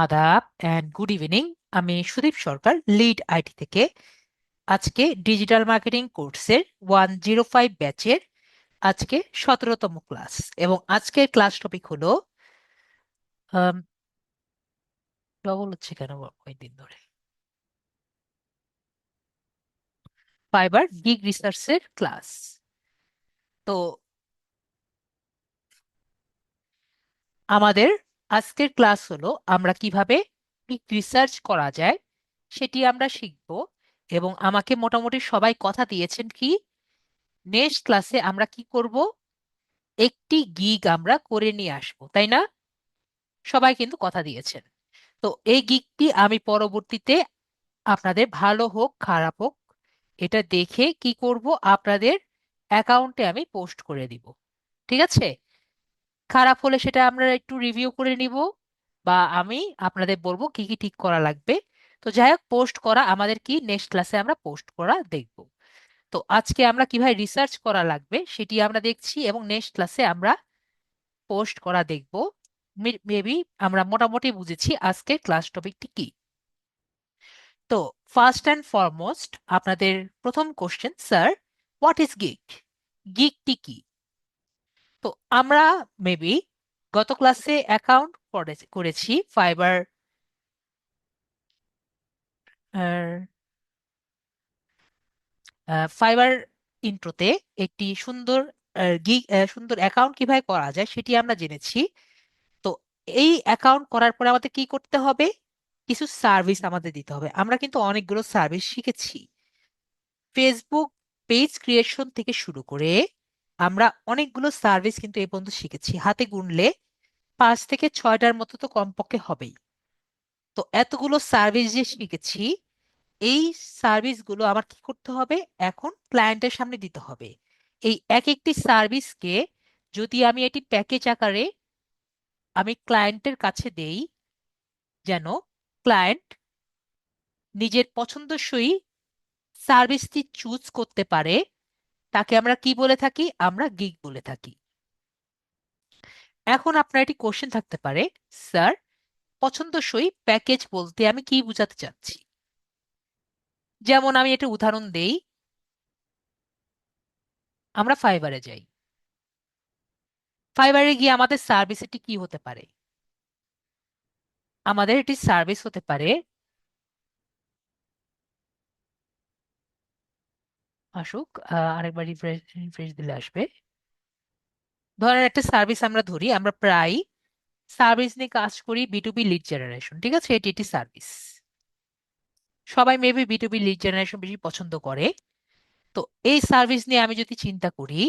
আদাব and good evening. আমি সুদীপ সরকার, lead IT থেকে। আজকে ডিজিটাল মার্কেটিং কোর্সের 105 ব্যাচের আজকে 17তম ক্লাস, এবং আজকের ক্লাস টপিক হলো ডবল হচ্ছে কেন কয়েকদিন ধরে ফাইবার গিগ রিসার্চের ক্লাস। তো আমাদের আজকের ক্লাস হলো আমরা কিভাবে গিগ রিসার্চ করা যায় সেটি আমরা শিখব। এবং আমাকে মোটামুটি সবাই কথা দিয়েছেন কি নেক্সট ক্লাসে আমরা কি করব, একটি গিগ আমরা করে নিয়ে আসবো, তাই না? সবাই কিন্তু কথা দিয়েছেন। তো এই গিগটি আমি পরবর্তীতে আপনাদের ভালো হোক খারাপ হোক এটা দেখে কি করব, আপনাদের অ্যাকাউন্টে আমি পোস্ট করে দিব। ঠিক আছে? খারাপ হলে সেটা আমরা একটু রিভিউ করে নিব, বা আমি আপনাদের বলবো কি কি ঠিক করা লাগবে। তো যাই হোক, পোস্ট করা আমাদের কি নেক্সট ক্লাসে আমরা পোস্ট করা দেখব। তো আজকে আমরা কিভাবে রিসার্চ করা লাগবে সেটি আমরা দেখছি, এবং নেক্সট ক্লাসে আমরা পোস্ট করা দেখব। মেবি আমরা মোটামুটি বুঝেছি আজকের ক্লাস টপিকটি কি। তো ফার্স্ট অ্যান্ড ফরমোস্ট আপনাদের প্রথম question, sir what is gig? গিগটি কি? তো আমরা মেবি গত ক্লাসে অ্যাকাউন্ট করেছি ফাইবার ফাইবার ইন্ট্রোতে একটি সুন্দর গিগ সুন্দর অ্যাকাউন্ট কিভাবে করা যায় সেটি আমরা জেনেছি। তো এই অ্যাকাউন্ট করার পরে আমাদের কি করতে হবে? কিছু সার্ভিস আমাদের দিতে হবে। আমরা কিন্তু অনেকগুলো সার্ভিস শিখেছি, ফেসবুক পেজ ক্রিয়েশন থেকে শুরু করে আমরা অনেকগুলো সার্ভিস কিন্তু এই পর্যন্ত শিখেছি, হাতে গুনলে 5 থেকে 6টার মতো তো কমপক্ষে হবেই। তো এতগুলো সার্ভিস যে শিখেছি, এই সার্ভিসগুলো আমার কি করতে হবে? এখন ক্লায়েন্টের সামনে দিতে হবে। এই এক একটি সার্ভিসকে যদি আমি এটি প্যাকেজ আকারে আমি ক্লায়েন্টের কাছে দেই, যেন ক্লায়েন্ট নিজের পছন্দসই সার্ভিসটি চুজ করতে পারে, তাকে আমরা কি বলে থাকি? আমরা গিগ বলে থাকি। এখন আপনার একটি কোশ্চেন থাকতে পারে, স্যার পছন্দসই প্যাকেজ বলতে আমি কি বোঝাতে চাচ্ছি? যেমন আমি একটা উদাহরণ দেই, আমরা ফাইবারে যাই। ফাইবারে গিয়ে আমাদের সার্ভিস এটি কি হতে পারে? আমাদের এটি সার্ভিস হতে পারে, আসুক আরেকবার রিফ্রেশ রিফ্রেশ দিলে আসবে। ধরেন একটা সার্ভিস আমরা ধরি, আমরা প্রায় সার্ভিস নিয়ে কাজ করি, বিটুবি লিড জেনারেশন। ঠিক আছে, এটি একটি সার্ভিস। সবাই মেবি বিটুবি লিড জেনারেশন বেশি পছন্দ করে। তো এই সার্ভিস নিয়ে আমি যদি চিন্তা করি,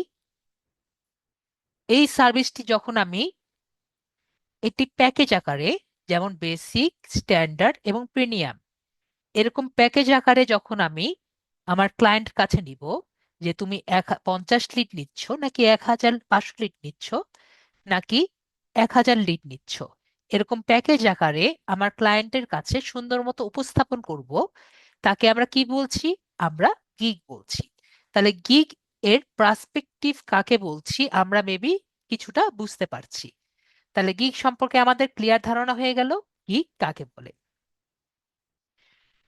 এই সার্ভিসটি যখন আমি একটি প্যাকেজ আকারে, যেমন বেসিক, স্ট্যান্ডার্ড এবং প্রিমিয়াম, এরকম প্যাকেজ আকারে যখন আমি আমার ক্লায়েন্ট কাছে নিব, যে তুমি 50 লিড নিচ্ছ নাকি 1500 লিড নিচ্ছ, নাকি 1000 লিড নিচ্ছ, এরকম প্যাকেজ আকারে আমার ক্লায়েন্টের কাছে সুন্দর মতো উপস্থাপন করব, তাকে আমরা কি বলছি? আমরা গিগ বলছি। তাহলে গিগ এর পার্সপেক্টিভ কাকে বলছি আমরা মেবি কিছুটা বুঝতে পারছি। তাহলে গিগ সম্পর্কে আমাদের ক্লিয়ার ধারণা হয়ে গেল গিগ কাকে বলে।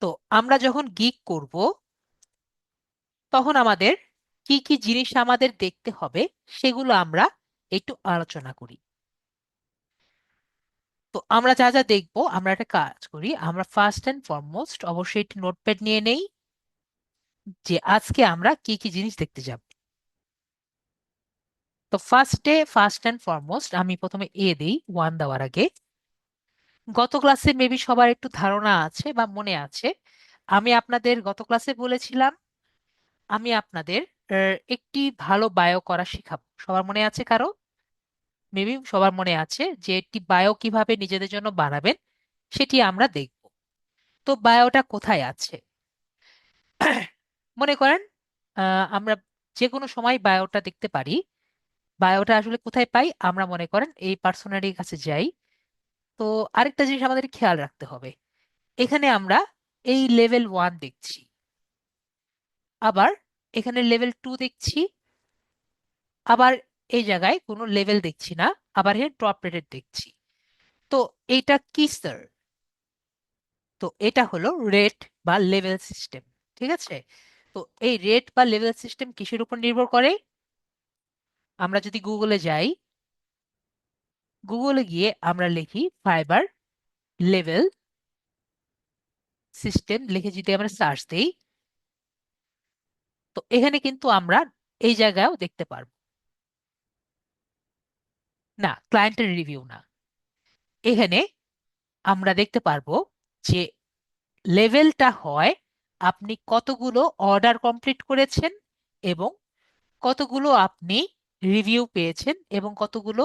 তো আমরা যখন গিগ করব তখন আমাদের কি কি জিনিস আমাদের দেখতে হবে সেগুলো আমরা একটু আলোচনা করি। তো আমরা যা যা দেখবো, আমরা একটা কাজ করি, আমরা ফার্স্ট অ্যান্ড ফরমোস্ট অবশ্যই একটি নোটপ্যাড নিয়ে নেই, যে আজকে আমরা কি কি জিনিস দেখতে যাব। তো ফার্স্ট অ্যান্ড ফরমোস্ট আমি প্রথমে দিই 1 দেওয়ার আগে। গত ক্লাসে মেবি সবার একটু ধারণা আছে বা মনে আছে, আমি আপনাদের গত ক্লাসে বলেছিলাম আমি আপনাদের একটি ভালো বায়ো করা শিখাবো। সবার মনে আছে কারো? মেবি সবার মনে আছে যে একটি বায়ো কিভাবে নিজেদের জন্য বানাবেন সেটি আমরা দেখব। তো বায়োটা কোথায় আছে? মনে করেন আমরা যে কোনো সময় বায়োটা দেখতে পারি। বায়োটা আসলে কোথায় পাই? আমরা মনে করেন এই পার্সোনারির কাছে যাই। তো আরেকটা জিনিস আমাদের খেয়াল রাখতে হবে, এখানে আমরা এই লেভেল 1 দেখছি, আবার এখানে লেভেল 2 দেখছি, আবার এই জায়গায় কোনো লেভেল দেখছি না, আবার এখানে টপ রেটেড দেখছি। তো এইটা কি স্যার? তো এটা হলো রেট বা লেভেল সিস্টেম। ঠিক আছে? তো এই রেট বা লেভেল সিস্টেম কিসের উপর নির্ভর করে? আমরা যদি গুগলে যাই, গুগলে গিয়ে আমরা লিখি ফাইবার লেভেল সিস্টেম লিখে যদি আমরা সার্চ দিই, তো এখানে কিন্তু আমরা এই জায়গায়ও দেখতে পারবো। না, ক্লায়েন্টের রিভিউ না, এখানে আমরা দেখতে পারবো যে লেভেলটা হয় আপনি কতগুলো অর্ডার কমপ্লিট করেছেন এবং কতগুলো আপনি রিভিউ পেয়েছেন এবং কতগুলো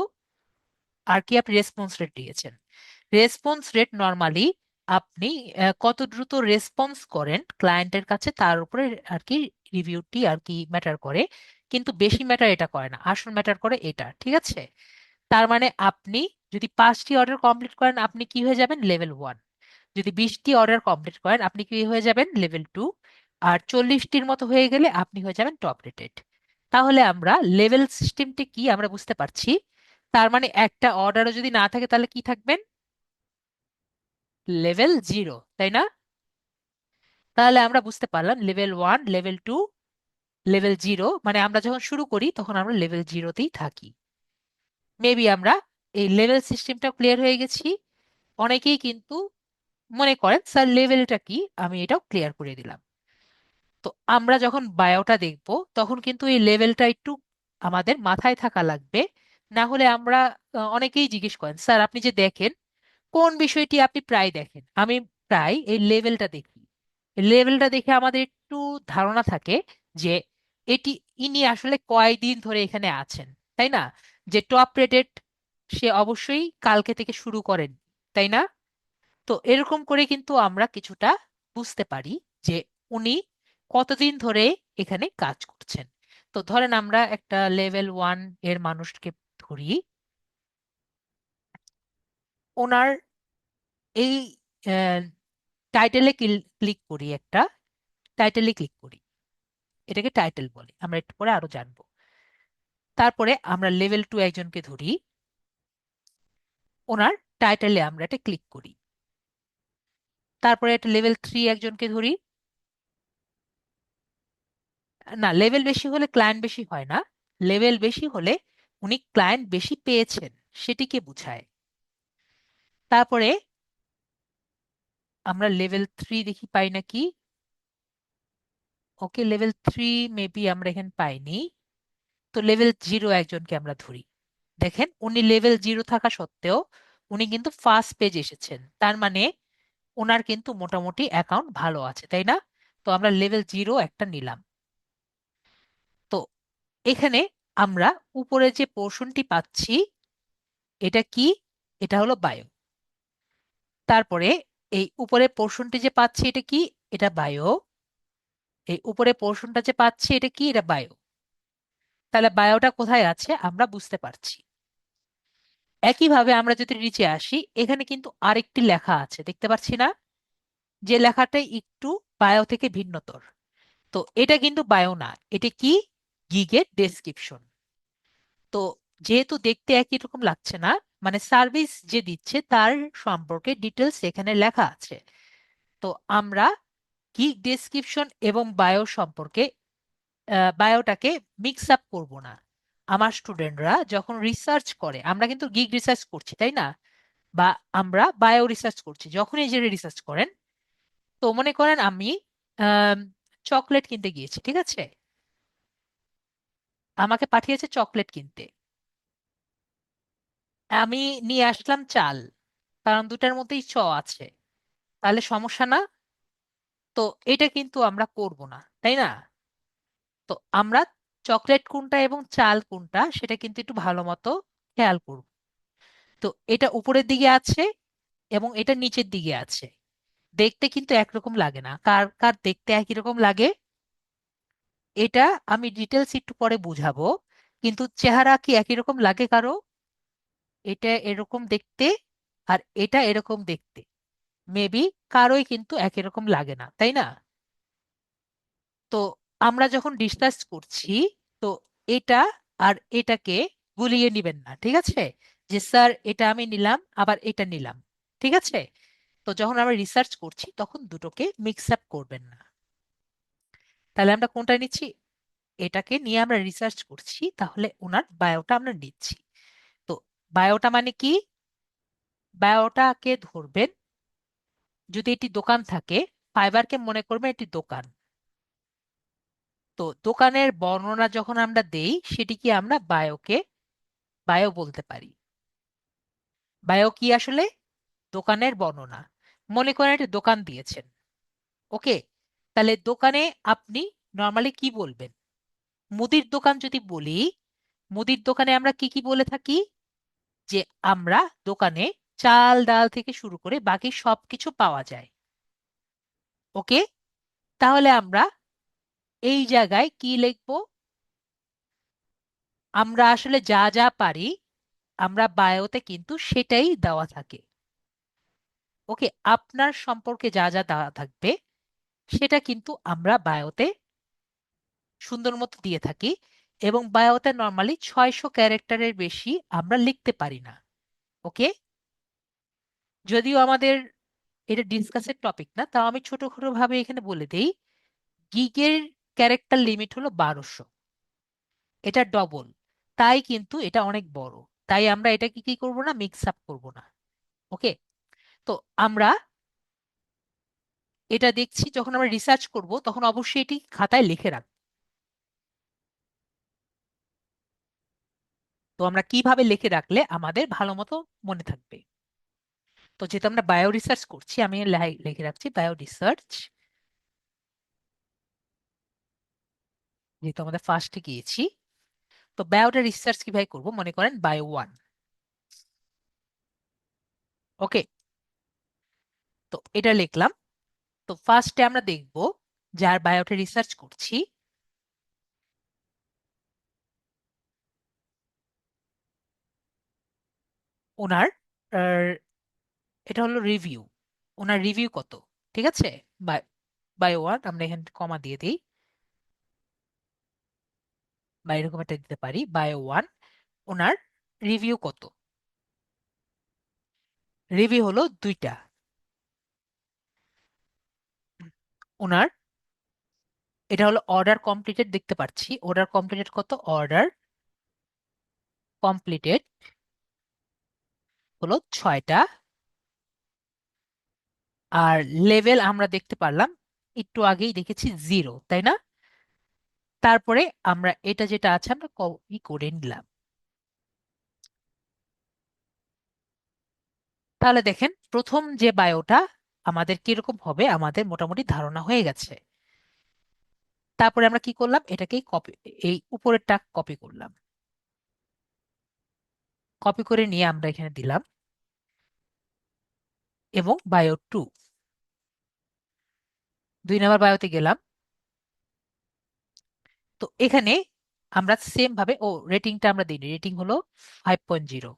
আর কি আপনি রেসপন্স রেট দিয়েছেন। রেসপন্স রেট নর্মালি আপনি কত দ্রুত রেসপন্স করেন ক্লায়েন্টের কাছে তার উপরে আর কি রিভিউটি আর কি ম্যাটার করে, কিন্তু বেশি ম্যাটার এটা করে না, আসল ম্যাটার করে এটা। ঠিক আছে? তার মানে আপনি যদি 5টি অর্ডার কমপ্লিট করেন আপনি কি হয়ে যাবেন? লেভেল 1। যদি 20টি অর্ডার কমপ্লিট করেন আপনি কি হয়ে যাবেন? লেভেল 2। আর 40টির মতো হয়ে গেলে আপনি হয়ে যাবেন টপ রেটেড। তাহলে আমরা লেভেল সিস্টেমটি কি আমরা বুঝতে পারছি। তার মানে একটা অর্ডারও যদি না থাকে তাহলে কি থাকবেন? লেভেল 0, তাই না? তাহলে আমরা বুঝতে পারলাম লেভেল 1, লেভেল 2, লেভেল 0, মানে আমরা যখন শুরু করি তখন আমরা লেভেল 0তেই থাকি। মেবি আমরা এই লেভেল সিস্টেমটা ক্লিয়ার হয়ে গেছি। অনেকেই কিন্তু মনে করেন স্যার লেভেলটা কি, আমি এটাও ক্লিয়ার করে দিলাম। তো আমরা যখন বায়োটা দেখব তখন কিন্তু এই লেভেলটা একটু আমাদের মাথায় থাকা লাগবে। না হলে আমরা অনেকেই জিজ্ঞেস করেন স্যার আপনি যে দেখেন কোন বিষয়টি আপনি প্রায় দেখেন? আমি প্রায় এই লেভেলটা দেখি। লেভেলটা দেখে আমাদের একটু ধারণা থাকে যে এটি ইনি আসলে কয়দিন ধরে এখানে আছেন, তাই না? যে টপ রেটেড সে অবশ্যই কালকে থেকে শুরু করেন, তাই না? তো এরকম করে কিন্তু আমরা কিছুটা বুঝতে পারি যে উনি কতদিন ধরে এখানে কাজ করছেন। তো ধরেন আমরা একটা লেভেল 1 এর মানুষকে ধরি, ওনার এই টাইটেলে ক্লিক করি, একটা টাইটেলে ক্লিক করি, এটাকে টাইটেল বলে, আমরা একটু পরে আরো জানবো। তারপরে আমরা লেভেল 2 একজনকে ধরি, ওনার টাইটেলে আমরা এটা ক্লিক করি। তারপরে একটা লেভেল 3 একজনকে ধরি। না, লেভেল বেশি হলে ক্লায়েন্ট বেশি হয় না, লেভেল বেশি হলে উনি ক্লায়েন্ট বেশি পেয়েছেন সেটিকে বুঝায়। তারপরে আমরা লেভেল 3 দেখি পাই নাকি। ওকে, লেভেল 3 মেবি আমরা এখানে পাইনি। তো লেভেল 0 একজনকে আমরা ধরি। দেখেন উনি লেভেল 0 থাকা সত্ত্বেও উনি কিন্তু ফার্স্ট পেজ এসেছেন, তার মানে ওনার কিন্তু মোটামুটি অ্যাকাউন্ট ভালো আছে, তাই না? তো আমরা লেভেল 0 একটা নিলাম। তো এখানে আমরা উপরে যে পোর্শনটি পাচ্ছি এটা কি? এটা হলো বায়ো। তারপরে এই উপরে পোর্শনটি যে পাচ্ছি এটা কি? এটা বায়ো। এই উপরে পোর্শনটা যে পাচ্ছি এটা কি? এটা বায়ো। তাহলে বায়োটা কোথায় আছে আমরা বুঝতে পারছি। একইভাবে আমরা যদি নিচে আসি, এখানে কিন্তু আরেকটি লেখা আছে, দেখতে পাচ্ছি না? যে লেখাটা একটু বায়ো থেকে ভিন্নতর। তো এটা কিন্তু বায়ো না, এটা কি? গিগের ডেসক্রিপশন। তো যেহেতু দেখতে একই রকম লাগছে না, মানে সার্ভিস যে দিচ্ছে তার সম্পর্কে ডিটেলস এখানে লেখা আছে। তো আমরা গিগ ডেসক্রিপশন এবং বায়ো সম্পর্কে বায়োটাকে মিক্স আপ করবো না। আমার স্টুডেন্টরা যখন রিসার্চ করে, আমরা কিন্তু গিগ রিসার্চ করছি তাই না, বা আমরা বায়ো রিসার্চ করছি, যখন এই যে রিসার্চ করেন, তো মনে করেন আমি চকলেট কিনতে গিয়েছি, ঠিক আছে? আমাকে পাঠিয়েছে চকলেট কিনতে, আমি নিয়ে আসলাম চাল, কারণ দুটার মধ্যেই আছে। তাহলে সমস্যা না? তো এটা কিন্তু আমরা করব না, তাই না? তো আমরা চকলেট কোনটা এবং চাল কোনটা সেটা কিন্তু একটু ভালো মতো খেয়াল করব। তো এটা উপরের দিকে আছে এবং এটা নিচের দিকে আছে, দেখতে কিন্তু একরকম লাগে না। কার কার দেখতে একই রকম লাগে? এটা আমি ডিটেলস একটু পরে বুঝাবো, কিন্তু চেহারা কি একই রকম লাগে কারো? এটা এরকম দেখতে আর এটা এরকম দেখতে মেবি কারোই কিন্তু একই রকম লাগে না, তাই না? তো আমরা যখন ডিসকাস করছি, তো এটা আর এটাকে গুলিয়ে নিবেন না, ঠিক আছে? যে স্যার এটা আমি নিলাম আবার এটা নিলাম, ঠিক আছে? তো যখন আমরা রিসার্চ করছি তখন দুটোকে মিক্স আপ করবেন না। তাহলে আমরা কোনটা নিচ্ছি? এটাকে নিয়ে আমরা রিসার্চ করছি, তাহলে ওনার বায়োটা আমরা নিচ্ছি। তো বায়োটা মানে কি? বায়োটাকে ধরবেন, যদি এটি দোকান থাকে, ফাইবারকে মনে করবেন এটি দোকান। তো দোকানের বর্ণনা যখন আমরা দেই সেটিকে আমরা বায়ো বলতে পারি। বায়ো কি আসলে? দোকানের বর্ণনা। মনে করেন একটা দোকান দিয়েছেন, ওকে? তাহলে দোকানে আপনি নর্মালি কি বলবেন? মুদির দোকান যদি বলি, মুদির দোকানে আমরা কি কি বলে থাকি? যে আমরা দোকানে চাল ডাল থেকে শুরু করে বাকি সবকিছু পাওয়া যায়, ওকে? তাহলে আমরা এই জায়গায় কি লিখবো? আমরা আসলে যা যা পারি আমরা বায়োতে কিন্তু সেটাই দেওয়া থাকে, ওকে? আপনার সম্পর্কে যা যা দেওয়া থাকবে সেটা কিন্তু আমরা বায়োতে সুন্দর মতো দিয়ে থাকি। এবং বায়োতে নর্মালি 600 ক্যারেক্টারের বেশি আমরা লিখতে পারি না, ওকে? যদিও আমাদের এটা ডিসকাসের টপিক না, তাও আমি ছোটখাটো ভাবে এখানে বলে দেই। গিগের ক্যারেক্টার লিমিট হলো 1200, এটা ডবল। তাই কিন্তু এটা অনেক বড়। তাই আমরা এটাকে কি করব না, মিক্স আপ করবো না, ওকে? তো আমরা এটা দেখছি, যখন আমরা রিসার্চ করব তখন অবশ্যই এটি খাতায় লিখে রাখবো। তো আমরা কিভাবে লিখে রাখলে আমাদের ভালো মতো মনে থাকবে? তো যেহেতু আমরা বায়ো রিসার্চ করছি, আমি লিখে রাখছি বায়ো রিসার্চ। যেহেতু আমাদের ফার্স্টে গিয়েছি, তো বায়োটা রিসার্চ কিভাবে করব? মনে করেন বায়ো 1, ওকে? তো এটা লিখলাম। তো ফার্স্টে আমরা দেখব যার বায়োটা রিসার্চ করছি ওনার এটা হলো রিভিউ। ওনার রিভিউ কত? ঠিক আছে, বায়ো 1 আমরা এখানে কমা দিয়ে দিই, বা এরকম একটা দিতে পারি বায়ো 1। ওনার রিভিউ কত? রিভিউ হলো 2টা। ওনার এটা হলো অর্ডার কমপ্লিটেড, দেখতে পাচ্ছি অর্ডার কমপ্লিটেড কত? অর্ডার কমপ্লিটেড হলো 6টা। আর লেভেল আমরা দেখতে পারলাম একটু আগেই দেখেছি 0, তাই না? তারপরে আমরা এটা যেটা আছে আমরা কপি করে নিলাম। তাহলে দেখেন প্রথম যে বায়োটা আমাদের কিরকম হবে আমাদের মোটামুটি ধারণা হয়ে গেছে। তারপরে আমরা কি করলাম, এটাকেই কপি, এই উপরেরটা কপি করলাম। কপি করে নিয়ে আমরা এখানে দিলাম, এবং বায়ো 2, 2 নম্বর বায়োতে গেলাম। তো এখানে আমরা সেম ভাবে, ও রেটিংটা আমরা দিই, রেটিং হলো 5.0।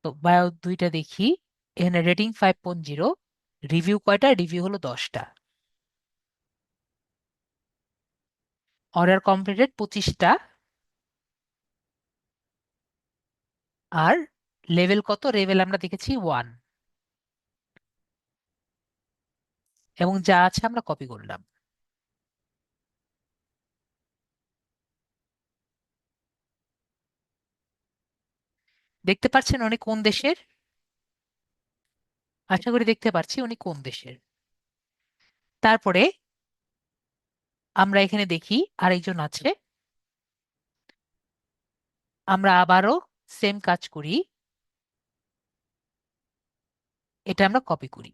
তো বায়ো 2টা দেখি, এখানে রেটিং 5.0, রিভিউ কয়টা? রিভিউ হলো 10টা। অর্ডার কমপ্লিটেড 25টা। আর লেভেল কত? লেভেল আমরা দেখেছি 1। এবং যা আছে আমরা কপি করলাম। দেখতে পাচ্ছেন উনি কোন দেশের? আশা করি দেখতে পাচ্ছি উনি কোন দেশের। তারপরে আমরা এখানে দেখি আরেকজন আছে, আমরা আবারও সেম কাজ করি, এটা আমরা কপি করি।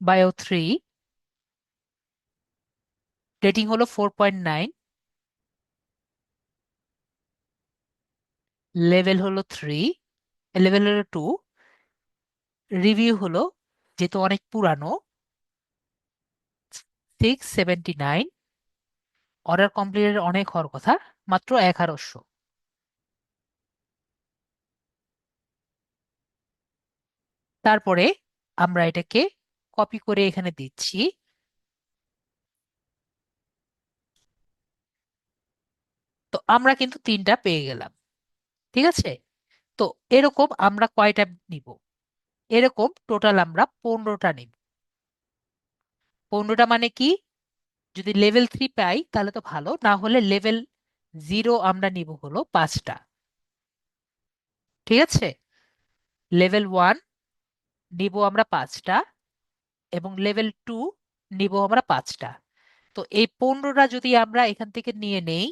বায়ো 3, রেটিং হলো 4.9, লেভেল হলো 3, লেভেল হলো 2, রিভিউ হলো, যেহেতু অনেক পুরানো, 679। অর্ডার কমপ্লিটের অনেক হওয়ার কথা, মাত্র 1100। তারপরে আমরা এটাকে কপি করে এখানে দিচ্ছি। তো আমরা কিন্তু 3টা পেয়ে গেলাম। ঠিক আছে। তো এরকম আমরা কয়টা নিব? এরকম টোটাল আমরা 15টা নিব। 15টা মানে কি? যদি লেভেল 3 পাই তাহলে তো ভালো, না হলে লেভেল 0 আমরা নিব হলো 5টা। ঠিক আছে। লেভেল 1 নিব আমরা 5টা, এবং লেভেল 2 নিব আমরা 5টা। তো এই 15টা যদি আমরা এখান থেকে নিয়ে নেই,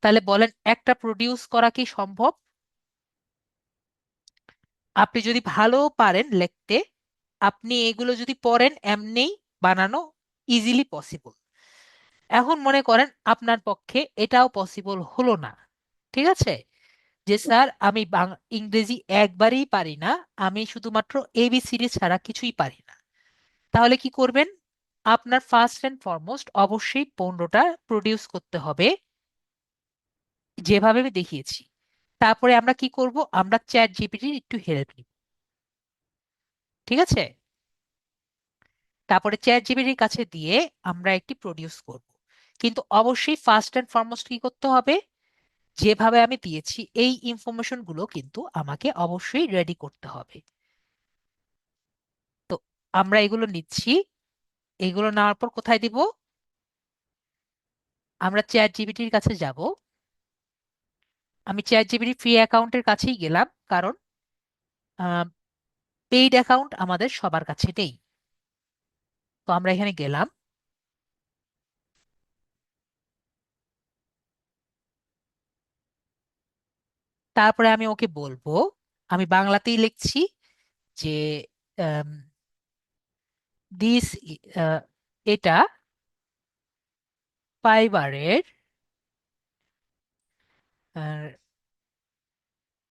তাহলে বলেন একটা প্রডিউস করা কি সম্ভব? আপনি যদি ভালো পারেন লিখতে, আপনি এগুলো যদি পড়েন এমনি বানানো ইজিলি পসিবল। এখন মনে করেন আপনার পক্ষে এটাও পসিবল হলো না। ঠিক আছে, যে স্যার আমি ইংরেজি একবারেই পারি না, আমি শুধুমাত্র এবিসিডি ছাড়া কিছুই পারি না। তাহলে কি করবেন? আপনার ফার্স্ট এন্ড ফরমোস্ট অবশ্যই 15টা প্রডিউস করতে হবে, যেভাবে আমি দেখিয়েছি। তারপরে আমরা কি করব? আমরা চ্যাট জিপিটির একটু হেল্প নিব। ঠিক আছে। তারপরে চ্যাট জিপিটির কাছে দিয়ে আমরা একটি প্রডিউস করব। কিন্তু অবশ্যই ফার্স্ট এন্ড ফরমোস্ট কি করতে হবে? যেভাবে আমি দিয়েছি এই ইনফরমেশন গুলো কিন্তু আমাকে অবশ্যই রেডি করতে হবে। তো আমরা এগুলো নিচ্ছি। এগুলো নেওয়ার পর কোথায় দিব? আমরা চ্যাট জিপিটির কাছে যাব। আমি চ্যাট জিপিটি ফ্রি অ্যাকাউন্টের কাছেই গেলাম, কারণ পেইড অ্যাকাউন্ট আমাদের সবার কাছে নেই। তো আমরা এখানে গেলাম। তারপরে আমি ওকে বলবো, আমি বাংলাতেই লিখছি যে দিস, এটা ফাইবারের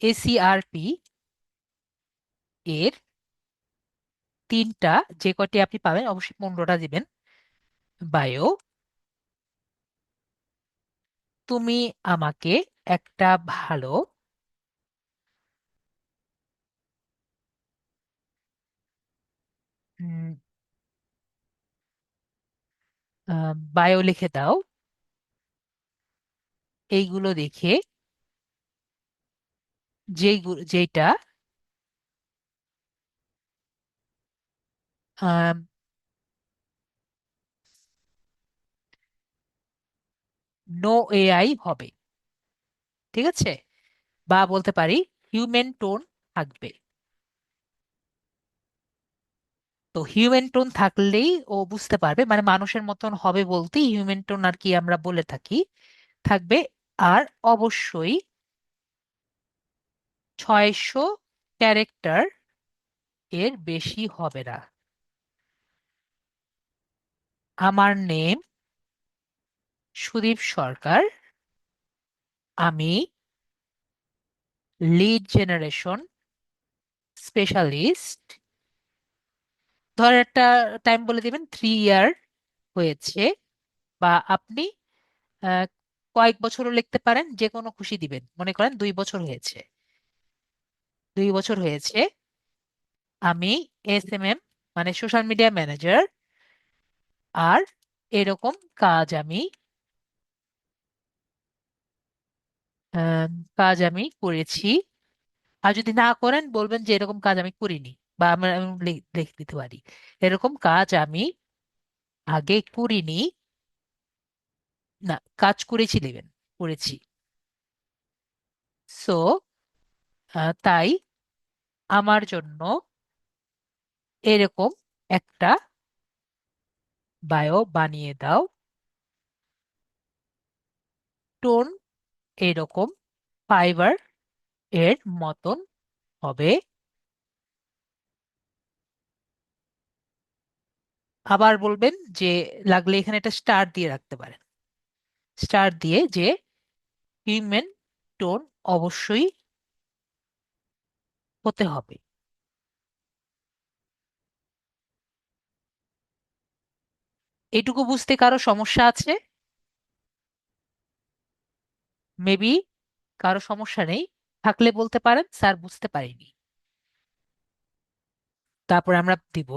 এসিআরপি এর 3টা, যে কয়টি আপনি পাবেন অবশ্যই 15টা দিবেন, বায়ো। তুমি আমাকে একটা ভালো বায়ো লিখে দাও। এইগুলো দেখে যেইটা নো এআই হবে। ঠিক আছে। বা বলতে পারি হিউম্যান টোন থাকবে। তো হিউম্যান টোন থাকলেই ও বুঝতে পারবে, মানে মানুষের মতন হবে বলতেই হিউম্যান টোন আর কি আমরা বলে থাকি, থাকবে। আর অবশ্যই 600 ক্যারেক্টার এর বেশি হবে না। আমার নেম সুদীপ সরকার, আমি লিড জেনারেশন স্পেশালিস্ট। ধর একটা টাইম বলে দিবেন 3 ইয়ার হয়েছে, বা আপনি আহ, কয়েক বছরও লিখতে পারেন, যে কোনো খুশি দিবেন। মনে করেন 2 বছর হয়েছে, 2 বছর হয়েছে। আমি SMM মানে সোশ্যাল মিডিয়া ম্যানেজার, আর এরকম কাজ আমি করেছি। আর যদি না করেন বলবেন যে এরকম কাজ আমি করিনি, বা আমরা আমি লিখে দিতে পারি এরকম কাজ আমি আগে করিনি। না, কাজ করেছি লিখবেন, করেছি। সো তাই আমার জন্য এরকম একটা বায়ো বানিয়ে দাও, টোন এরকম ফাইবার এর মতন হবে। আবার বলবেন যে লাগলে এখানে একটা স্টার দিয়ে রাখতে পারেন, স্টার দিয়ে যে হিউম্যান টোন অবশ্যই হতে হবে। এটুকু বুঝতে কারো সমস্যা আছে? মেবি কারো সমস্যা নেই, থাকলে বলতে পারেন স্যার বুঝতে পারিনি। তারপর আমরা দিব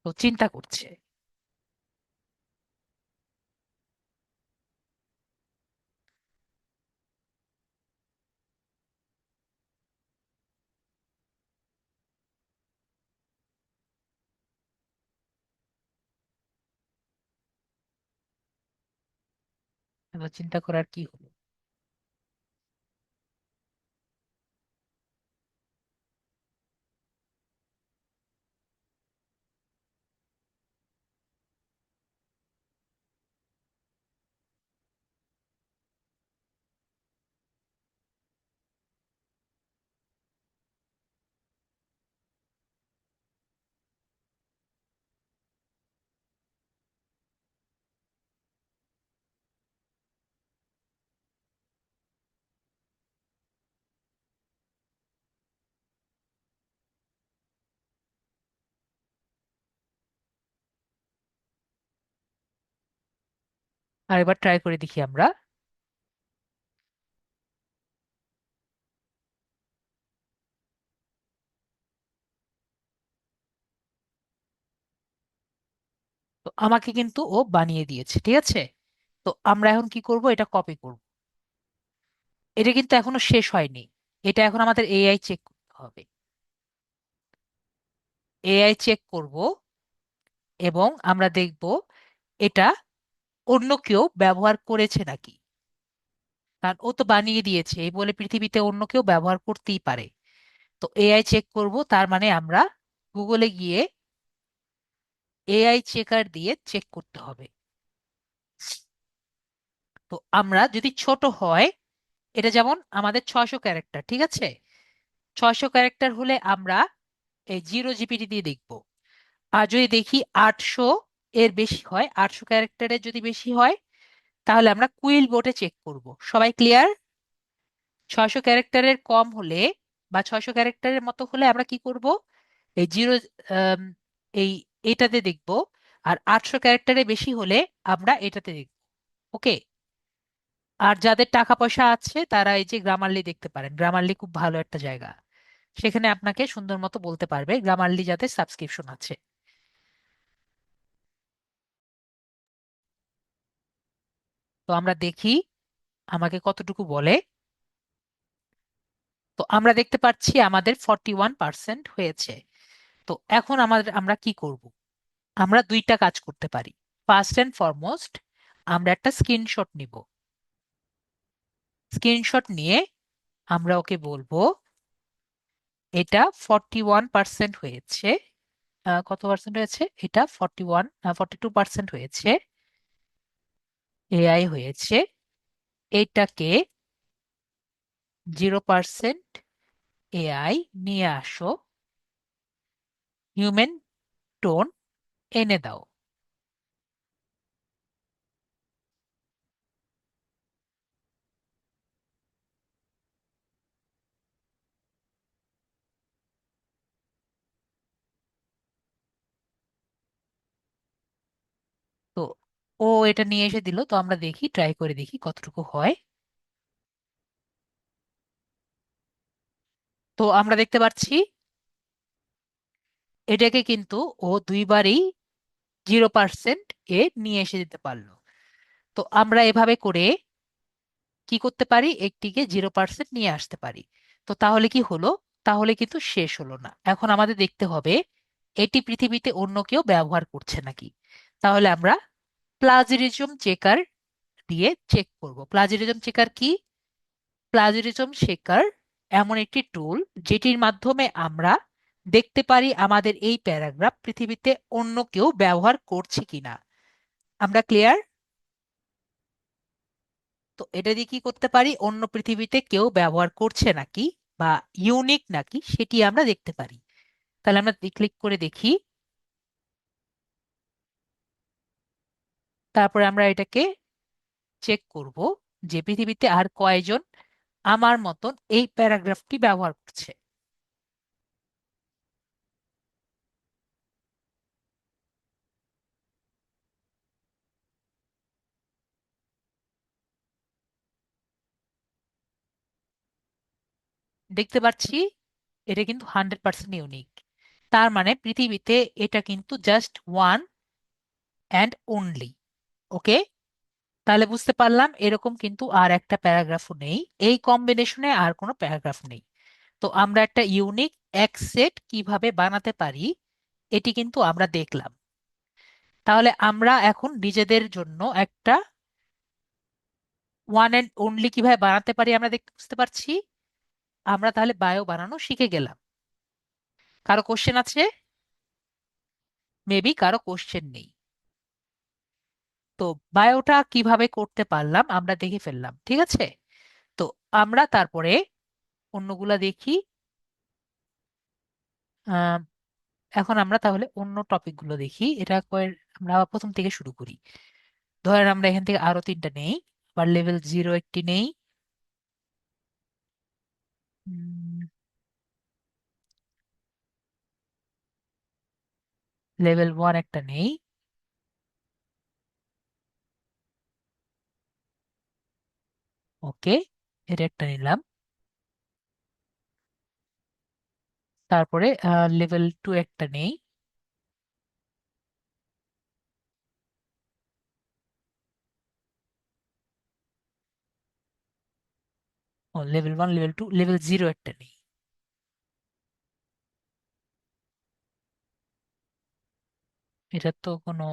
তো চিন্তা করছে। এবার চিন্তা করার কি হলো? আর এবার ট্রাই করে দেখি আমরা। তো আমাকে কিন্তু ও বানিয়ে দিয়েছে, ঠিক আছে। তো আমরা এখন কি করব, এটা কপি করব। এটা কিন্তু এখনো শেষ হয়নি, এটা এখন আমাদের এআই চেক করতে হবে। এআই চেক করব এবং আমরা দেখব এটা অন্য কেউ ব্যবহার করেছে নাকি। কারণ ও তো বানিয়ে দিয়েছে এই বলে পৃথিবীতে অন্য কেউ ব্যবহার করতেই পারে। তো এআই চেক করব, তার মানে আমরা গুগলে গিয়ে এআই চেকার দিয়ে চেক করতে হবে। তো আমরা যদি ছোট হয়, এটা যেমন আমাদের 600 ক্যারেক্টার, ঠিক আছে। 600 ক্যারেক্টার হলে আমরা এই 0 জিপিটি দিয়ে দেখব। আর যদি দেখি 800 এর বেশি হয়, 800 ক্যারেক্টারের যদি বেশি হয়, তাহলে আমরা কুইল বোটে চেক করব। সবাই ক্লিয়ার? 600 ক্যারেক্টারের কম হলে বা 600 ক্যারেক্টারের মতো হলে আমরা কি করব, এই জিরো, এই এটাতে দেখব। আর 800 ক্যারেক্টারের বেশি হলে আমরা এটাতে দেখব। ওকে। আর যাদের টাকা পয়সা আছে তারা এই যে গ্রামারলি দেখতে পারেন, গ্রামারলি খুব ভালো একটা জায়গা, সেখানে আপনাকে সুন্দর মতো বলতে পারবে, গ্রামারলি যাদের সাবস্ক্রিপশন আছে। তো আমরা দেখি আমাকে কতটুকু বলে। তো আমরা দেখতে পাচ্ছি আমাদের 41% হয়েছে। তো এখন আমরা কি করব? আমরা দুইটা কাজ করতে পারি। ফার্স্ট এন্ড ফরমোস্ট আমরা একটা স্ক্রিনশট নিব। স্ক্রিনশট নিয়ে আমরা ওকে বলবো এটা 41% হয়েছে। কত পার্সেন্ট হয়েছে? এটা 42% হয়েছে, এআই হয়েছে। এটাকে 0% এআই নিয়ে আসো, হিউম্যান টোন এনে দাও। তো ও এটা নিয়ে এসে দিল, তো আমরা দেখি, ট্রাই করে দেখি কতটুকু হয়। তো আমরা দেখতে পাচ্ছি এটাকে কিন্তু ও দুইবারই 0% এ নিয়ে এসে দিতে পারলো। তো আমরা এভাবে করে কি করতে পারি, একটিকে 0% নিয়ে আসতে পারি। তো তাহলে কি হলো? তাহলে কিন্তু শেষ হলো না, এখন আমাদের দেখতে হবে এটি পৃথিবীতে অন্য কেউ ব্যবহার করছে নাকি। তাহলে আমরা প্লাজিরিজম চেকার দিয়ে চেক করব। প্লাজিরিজম চেকার কি? প্লাজিরিজম চেকার এমন একটি টুল যেটির মাধ্যমে আমরা দেখতে পারি আমাদের এই প্যারাগ্রাফ পৃথিবীতে অন্য কেউ ব্যবহার করছে কিনা। আমরা ক্লিয়ার? তো এটা দিয়ে কি করতে পারি, অন্য পৃথিবীতে কেউ ব্যবহার করছে নাকি বা ইউনিক নাকি সেটি আমরা দেখতে পারি। তাহলে আমরা ক্লিক করে দেখি। তারপরে আমরা এটাকে চেক করব যে পৃথিবীতে আর কয়জন আমার মতন এই প্যারাগ্রাফটি ব্যবহার করছে। দেখতে পাচ্ছি এটা কিন্তু 100% ইউনিক। তার মানে পৃথিবীতে এটা কিন্তু জাস্ট ওয়ান অ্যান্ড অনলি। ওকে, তাহলে বুঝতে পারলাম এরকম কিন্তু আর একটা প্যারাগ্রাফও নেই, এই কম্বিনেশনে আর কোনো প্যারাগ্রাফ নেই। তো আমরা একটা ইউনিক এক সেট কিভাবে বানাতে পারি এটি কিন্তু আমরা দেখলাম। তাহলে আমরা এখন নিজেদের জন্য একটা ওয়ান অ্যান্ড অনলি কিভাবে বানাতে পারি আমরা বুঝতে পারছি। আমরা তাহলে বায়ো বানানো শিখে গেলাম। কারো কোশ্চেন আছে? মেবি কারো কোশ্চেন নেই। তো বায়োটা কিভাবে করতে পারলাম আমরা দেখে ফেললাম, ঠিক আছে। তো আমরা তারপরে অন্যগুলা দেখি। আহ, এখন আমরা তাহলে অন্য টপিক গুলো দেখি। এটা আমরা আবার প্রথম থেকে শুরু করি। ধরেন আমরা এখান থেকে আরো তিনটা নেই। আবার লেভেল 0 একটি নেই। লেভেল 1 একটা নেই। ওকে, এটা একটা নিলাম। তারপরে লেভেল 2 একটা নেই। ও, লেভেল 1, লেভেল 2, লেভেল 0 একটা নেই। এটা তো কোনো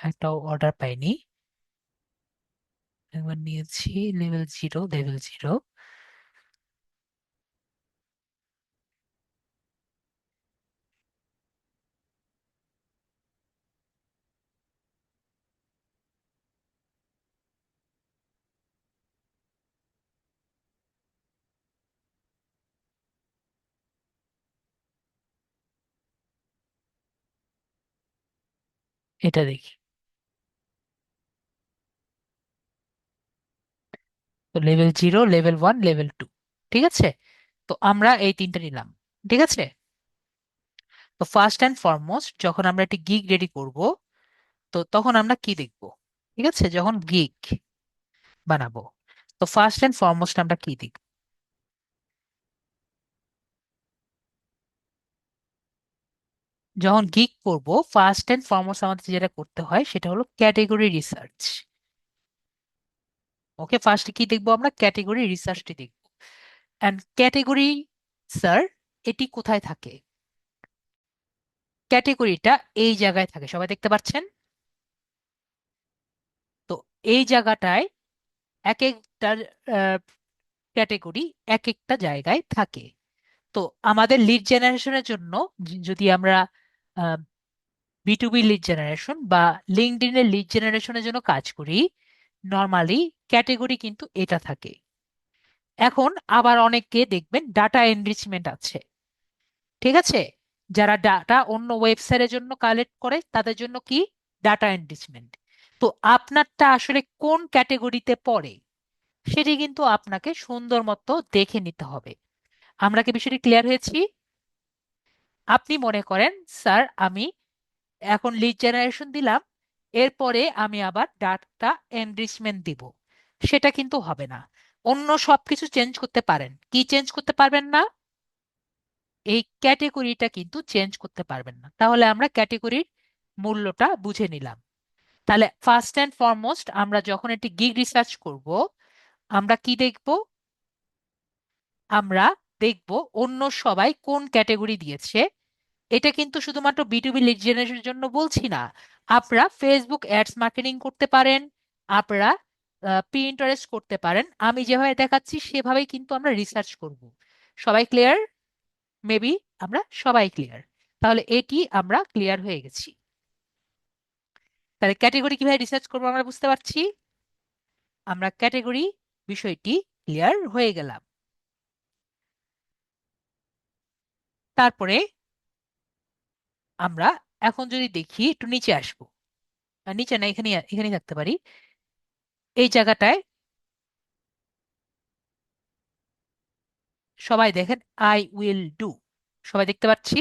একটা অর্ডার পাইনি। একবার নিয়েছি লেভেল 0, লেভেল 0। এটা দেখি। তো লেভেল 0, লেভেল 1, লেভেল 2, ঠিক আছে। তো আমরা এই তিনটা নিলাম, ঠিক আছে। তো ফার্স্ট অ্যান্ড ফরমোস্ট যখন আমরা একটি গিগ রেডি করব, তো তখন আমরা কি দেখব? ঠিক আছে, যখন গিগ বানাবো, তো ফার্স্ট অ্যান্ড ফরমোস্ট আমরা কি দেখব? যখন গিগ করব, ফার্স্ট অ্যান্ড ফরমোস্ট আমাদের যেটা করতে হয় সেটা হলো ক্যাটেগরি রিসার্চ। ওকে, ফার্স্টে কি দেখবো? আমরা ক্যাটেগরি রিসার্চটি দেখব। অ্যান্ড ক্যাটেগরি, স্যার, এটি কোথায় থাকে? ক্যাটেগরিটা এই জায়গায় থাকে, সবাই দেখতে পাচ্ছেন। তো এই জায়গাটায় এক একটা ক্যাটেগরি এক একটা জায়গায় থাকে। তো আমাদের লিড জেনারেশনের জন্য যদি আমরা B2B লিড জেনারেশন বা লিঙ্কডইনের লিড জেনারেশনের জন্য কাজ করি, নর্মালি ক্যাটেগরি কিন্তু এটা থাকে। এখন আবার অনেকে দেখবেন ডাটা এনরিচমেন্ট আছে, ঠিক আছে। যারা ডাটা অন্য ওয়েবসাইটের জন্য কালেক্ট করে তাদের জন্য কি ডাটা এনরিচমেন্ট। তো আপনারটা আসলে কোন ক্যাটেগরিতে পড়ে সেটি কিন্তু আপনাকে সুন্দর মতো দেখে নিতে হবে। আমরা কি বিষয়টি ক্লিয়ার হয়েছি? আপনি মনে করেন, স্যার আমি এখন লিড জেনারেশন দিলাম, এরপরে আমি আবার ডাটা এনরিচমেন্ট দিব, সেটা কিন্তু হবে না। অন্য সবকিছু চেঞ্জ করতে পারেন, কি চেঞ্জ করতে পারবেন না? এই ক্যাটেগরিটা কিন্তু চেঞ্জ করতে পারবেন না। তাহলে আমরা ক্যাটেগরির মূল্যটা বুঝে নিলাম। তাহলে ফার্স্ট অ্যান্ড ফরমোস্ট আমরা যখন একটি গিগ রিসার্চ করব, আমরা কি দেখব? আমরা দেখব অন্য সবাই কোন ক্যাটেগরি দিয়েছে। এটা কিন্তু শুধুমাত্র B2B লিড জেনারেশনের জন্য বলছি না। আপনারা ফেসবুক অ্যাডস মার্কেটিং করতে পারেন, আপনারা পিন্টারেস্ট করতে পারেন। আমি যেভাবে দেখাচ্ছি সেভাবেই কিন্তু আমরা রিসার্চ করব। সবাই ক্লিয়ার? মেবি আমরা সবাই ক্লিয়ার। তাহলে এটি আমরা ক্লিয়ার হয়ে গেছি। তাহলে ক্যাটেগরি কিভাবে রিসার্চ করবো আমরা বুঝতে পারছি। আমরা ক্যাটেগরি বিষয়টি ক্লিয়ার হয়ে গেলাম। তারপরে আমরা এখন যদি দেখি, একটু নিচে আসবো। নিচে না, এখানে এখানেই থাকতে পারি, এই জায়গাটায়। সবাই দেখেন, আই উইল ডু। সবাই দেখতে পাচ্ছি।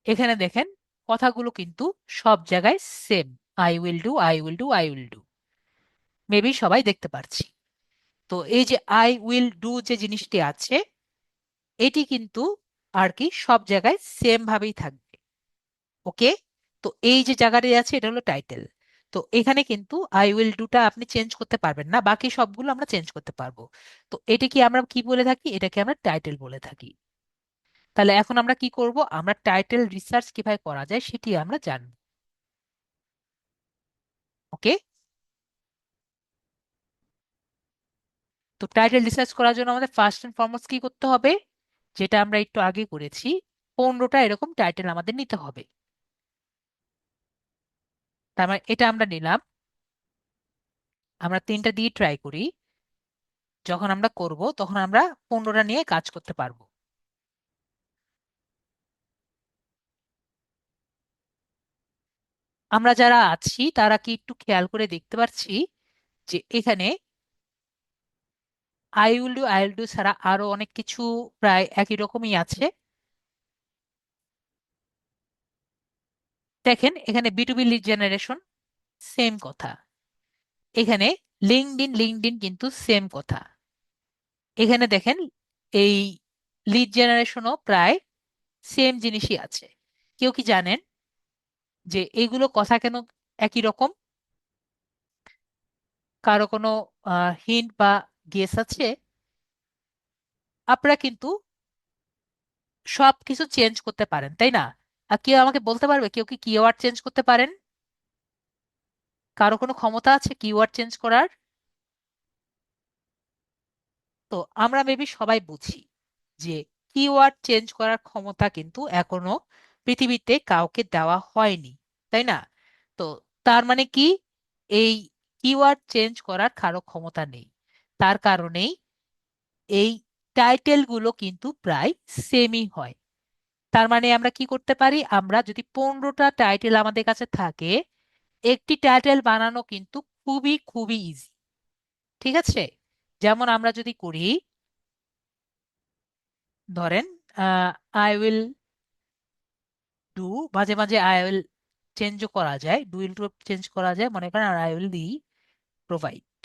এখানে দেখেন কথাগুলো কিন্তু সব জায়গায় same. I will do, I will do, I will do. Maybe সবাই দেখতে পাচ্ছি। তো এই যে আই উইল ডু যে জিনিসটি আছে, এটি কিন্তু আর কি সব জায়গায় সেম ভাবেই থাকবে। ওকে। তো এই যে জায়গাটি আছে এটা হলো টাইটেল। তো এখানে কিন্তু আই উইল ডুটা আপনি চেঞ্জ করতে পারবেন না, বাকি সবগুলো আমরা চেঞ্জ করতে পারবো। তো এটা কি আমরা কি বলে থাকি? এটাকে আমরা টাইটেল বলে থাকি। তাহলে এখন আমরা কি করব? আমরা টাইটেল রিসার্চ কিভাবে করা যায় সেটি আমরা জানবো। ওকে। তো টাইটেল রিসার্চ করার জন্য আমাদের ফার্স্ট এন্ড ফরমোস্ট কি করতে হবে? যেটা আমরা একটু আগে করেছি, 15টা এরকম টাইটেল আমাদের নিতে হবে। তার মানে এটা আমরা নিলাম। আমরা 3টা দিয়ে ট্রাই করি। যখন আমরা করব তখন আমরা 15টা নিয়ে কাজ করতে পারবো। আমরা যারা আছি তারা কি একটু খেয়াল করে দেখতে পাচ্ছি যে এখানে আই উইল ডু ছাড়া আরো অনেক কিছু প্রায় একই রকমই আছে। দেখেন এখানে বি লিড জেনারেশন, সেম কথা। এখানে লিঙ্কডইন কিন্তু সেম কথা। এখানে দেখেন এই লিড জেনারেশনও প্রায় সেম জিনিসই আছে। কেউ কি জানেন যে এইগুলো কথা কেন একই রকম? কারো কোনো হিন্ট বা গেস আছে? আপনারা কিন্তু সব কিছু চেঞ্জ করতে পারেন, তাই না? আর কেউ আমাকে বলতে পারবে কেউ কি কিওয়ার্ড চেঞ্জ করতে পারেন? কারো কোনো ক্ষমতা আছে কিওয়ার্ড চেঞ্জ করার? তো আমরা মেবি সবাই বুঝি যে কিওয়ার্ড চেঞ্জ করার ক্ষমতা কিন্তু এখনো পৃথিবীতে কাউকে দেওয়া হয়নি, তাই না? তো তার মানে কি, এই কিওয়ার্ড চেঞ্জ করার কারো ক্ষমতা নেই। তার কারণেই এই টাইটেল গুলো কিন্তু প্রায় সেমই হয়। তার মানে আমরা কি করতে পারি? আমরা যদি 15টা টাইটেল আমাদের কাছে থাকে, একটি টাইটেল বানানো কিন্তু খুবই খুবই ইজি। ঠিক আছে। যেমন আমরা যদি করি, ধরেন আই উইল ডু, মাঝে মাঝে আই উইল চেঞ্জও করা যায়, ডু উইল টু চেঞ্জ করা যায়, মনে করেন আর I will the provide,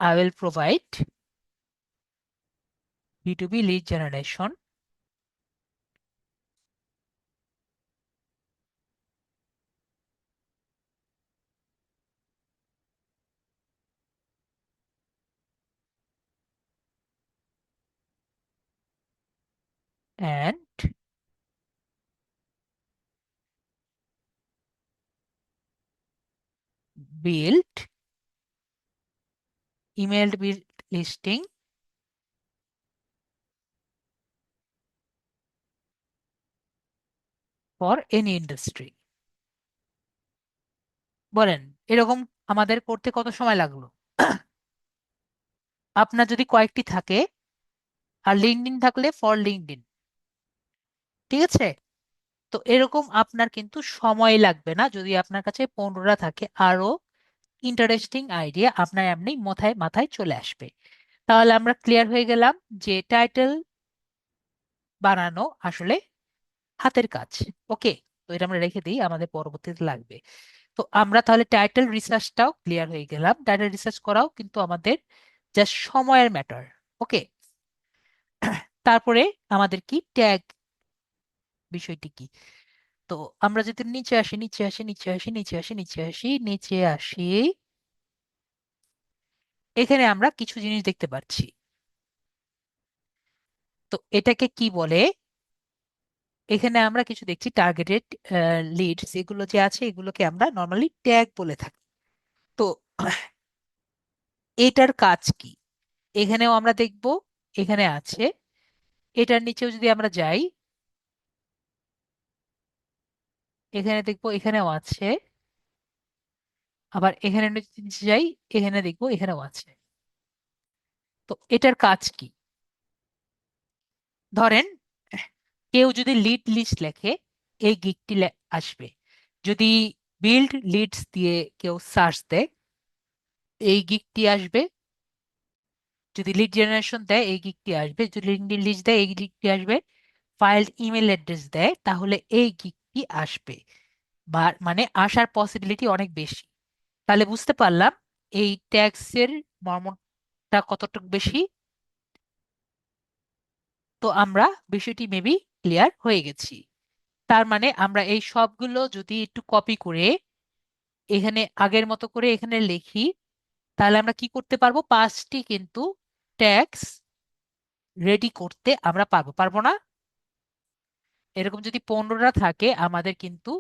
I will provide B lead generation and build email build listing for any industry. বলেন এরকম আমাদের করতে কত সময় লাগলো? আপনার যদি কয়েকটি থাকে, আর লিঙ্কডইন থাকলে ফর লিঙ্কডইন, ঠিক আছে? তো এরকম আপনার কিন্তু সময় লাগবে না যদি আপনার কাছে 15টা থাকে। আরো ইন্টারেস্টিং আইডিয়া আপনার এমনি মাথায় মাথায় চলে আসবে। তাহলে আমরা ক্লিয়ার হয়ে গেলাম যে টাইটেল বানানো আসলে হাতের কাজ। ওকে। তো এটা আমরা রেখে দিই, আমাদের পরবর্তীতে লাগবে। তো আমরা তাহলে টাইটেল রিসার্চটাও ক্লিয়ার হয়ে গেলাম। টাইটেল রিসার্চ করাও কিন্তু আমাদের জাস্ট সময়ের ম্যাটার। ওকে। তারপরে আমাদের কি ট্যাগ বিষয়টি কি? তো আমরা যদি নিচে আসি, নিচে আসি, নিচে আসি, নিচে আসি, নিচে আসি, নিচে আসি, এখানে আমরা কিছু জিনিস দেখতে পাচ্ছি। তো এটাকে কি বলে? এখানে আমরা কিছু দেখছি টার্গেটেড লিডস, এগুলো যে আছে এগুলোকে আমরা নর্মালি ট্যাগ বলে থাকি। তো এটার কাজ কি এখানেও আমরা দেখব। এখানে আছে, এটার নিচেও যদি আমরা যাই, এখানে দেখব এখানেও আছে। আবার এখানে নিচে যাই, এখানে দেখব এখানেও আছে। তো এটার কাজ কি? ধরেন কেউ যদি লিড লিস্ট লেখে, এই গিকটি আসবে। যদি বিল্ড লিডস দিয়ে কেউ সার্চ দেয়, এই গিকটি আসবে। যদি লিড জেনারেশন দেয় এই গিকটি আসবে, যদি লিঙ্কডইন লিস্ট দেয় এই গিকটি আসবে, ফাইল্ড ইমেল অ্যাড্রেস দেয় তাহলে এই গিকটি আসবে, বা মানে আসার পসিবিলিটি অনেক বেশি। তাহলে বুঝতে পারলাম এই ট্যাক্সের মর্মটা কতটুকু বেশি। তো আমরা বিষয়টি মেবি ক্লিয়ার হয়ে গেছি। তার মানে আমরা এই সবগুলো যদি একটু কপি করে এখানে আগের মতো করে এখানে লিখি, তাহলে আমরা কি করতে পারবো, পাঁচটি কিন্তু ট্যাক্স রেডি করতে আমরা পারবো, পারবো না? এরকম যদি 15টা থাকে আমাদের কিন্তু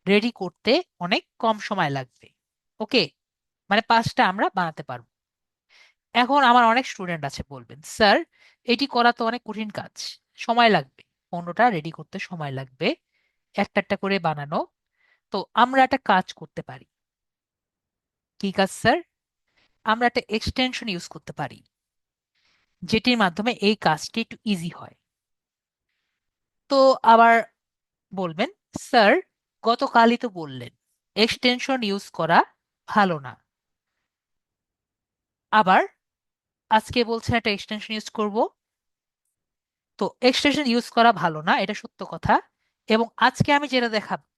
রেডি করতে অনেক কম সময় লাগবে। ওকে, মানে পাঁচটা আমরা বানাতে পারবো। এখন আমার অনেক স্টুডেন্ট আছে, বলবেন স্যার এটি করা তো অনেক কঠিন কাজ, সময় লাগবে, 15টা রেডি করতে সময় লাগবে, একটা একটা করে বানানো। তো আমরা একটা কাজ করতে পারি। কি কাজ স্যার? আমরা একটা এক্সটেনশন ইউজ করতে পারি যেটির মাধ্যমে এই কাজটি একটু ইজি হয়। তো আবার বলবেন স্যার গতকালই তো বললেন এক্সটেনশন ইউজ করা ভালো না, আবার আজকে বলছেন একটা এক্সটেনশন ইউজ করব। তো এক্সটেনশন ইউজ করা ভালো না, এটা সত্য কথা। এবং আজকে আমি যেটা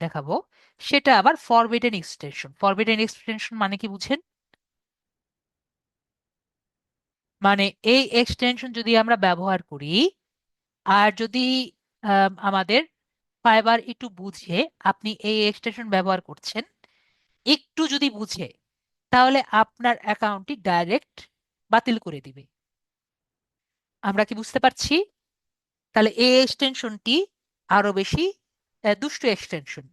দেখাবো সেটা আবার ফরবিডেন এক্সটেনশন। ফরবিডেন এক্সটেনশন মানে কি বুঝেন? মানে এই এক্সটেনশন যদি আমরা ব্যবহার করি আর যদি আমাদের ফাইবার একটু বুঝে, আপনি এই এক্সটেনশন ব্যবহার করছেন একটু যদি বুঝে, তাহলে আপনার অ্যাকাউন্টটি ডাইরেক্ট বাতিল করে দিবে। আমরা কি বুঝতে পারছি? তাহলে এই এক্সটেনশনটি আরো বেশি দুষ্টু এক্সটেনশন।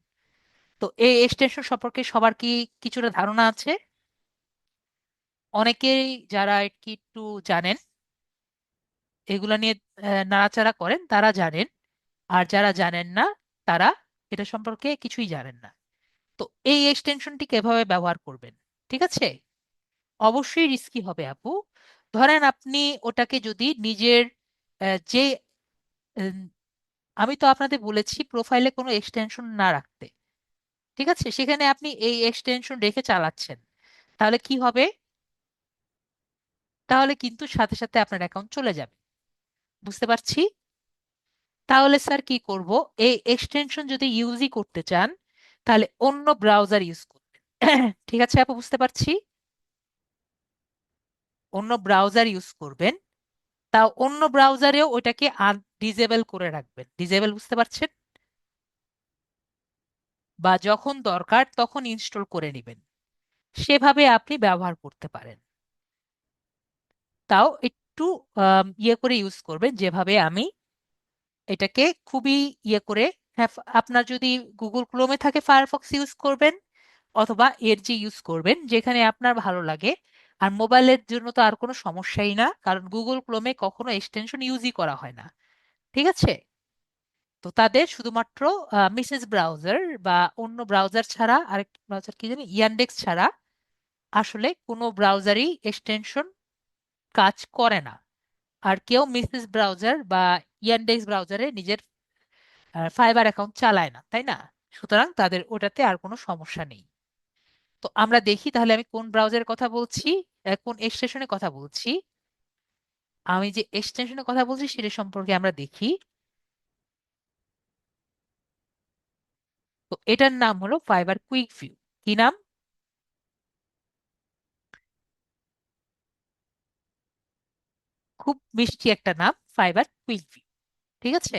তো এই এক্সটেনশন সম্পর্কে সবার কি কিছুটা ধারণা আছে? অনেকেই যারা কি একটু জানেন, এগুলা নিয়ে নাড়াচাড়া করেন, তারা জানেন। আর যারা জানেন না তারা এটা সম্পর্কে কিছুই জানেন না। তো এই এক্সটেনশনটি কিভাবে ব্যবহার করবেন, ঠিক আছে? অবশ্যই রিস্কি হবে আপু। ধরেন আপনি ওটাকে যদি নিজের যে উম, আমি তো আপনাদের বলেছি প্রোফাইলে কোনো এক্সটেনশন না রাখতে, ঠিক আছে? সেখানে আপনি এই এক্সটেনশন রেখে চালাচ্ছেন, তাহলে কি হবে? তাহলে কিন্তু সাথে সাথে আপনার অ্যাকাউন্ট চলে যাবে। বুঝতে পারছি। তাহলে স্যার কি করব, এই এক্সটেনশন যদি ইউজই করতে চান তাহলে অন্য ব্রাউজার ইউজ করবেন। ঠিক আছে আপু, বুঝতে পারছি। অন্য ব্রাউজার ইউজ করবেন, তাও অন্য ব্রাউজারেও ওইটাকে ডিজেবল করে রাখবেন। ডিজেবল বুঝতে পারছেন? বা যখন দরকার তখন ইনস্টল করে নেবেন, সেভাবে আপনি ব্যবহার করতে পারেন। তাও একটু ইয়ে করে ইউজ করবেন, যেভাবে আমি এটাকে খুবই ইয়ে করে। হ্যাঁ, আপনার যদি গুগল ক্রোমে থাকে ফায়ারফক্স ইউজ করবেন, অথবা এর ইউজ করবেন যেখানে আপনার ভালো লাগে। আর মোবাইলের জন্য তো আর কোনো সমস্যাই না, কারণ গুগল ক্রোমে কখনো এক্সটেনশন ইউজই করা হয় না, ঠিক আছে? তো তাদের শুধুমাত্র মিসেস ব্রাউজার বা অন্য ব্রাউজার ছাড়া, আরেক ব্রাউজার কি জানি, ইয়ান্ডেক্স ছাড়া আসলে কোনো ব্রাউজারই এক্সটেনশন কাজ করে না। আর কেউ মিসেস ব্রাউজার বা ইয়ান্ডেক্স ব্রাউজারে নিজের ফাইবার অ্যাকাউন্ট চালায় না, তাই না? সুতরাং তাদের ওটাতে আর কোনো সমস্যা নেই। তো আমরা দেখি তাহলে আমি কোন ব্রাউজারের কথা বলছি, কোন এক্সটেনশনের কথা বলছি। আমি যে এক্সটেনশনের কথা বলছি সেটা সম্পর্কে আমরা দেখি। তো এটার নাম হলো ফাইবার কুইক ভিউ। কি নাম? খুব মিষ্টি একটা নাম, ফাইবার কুইক ভিউ। ঠিক আছে।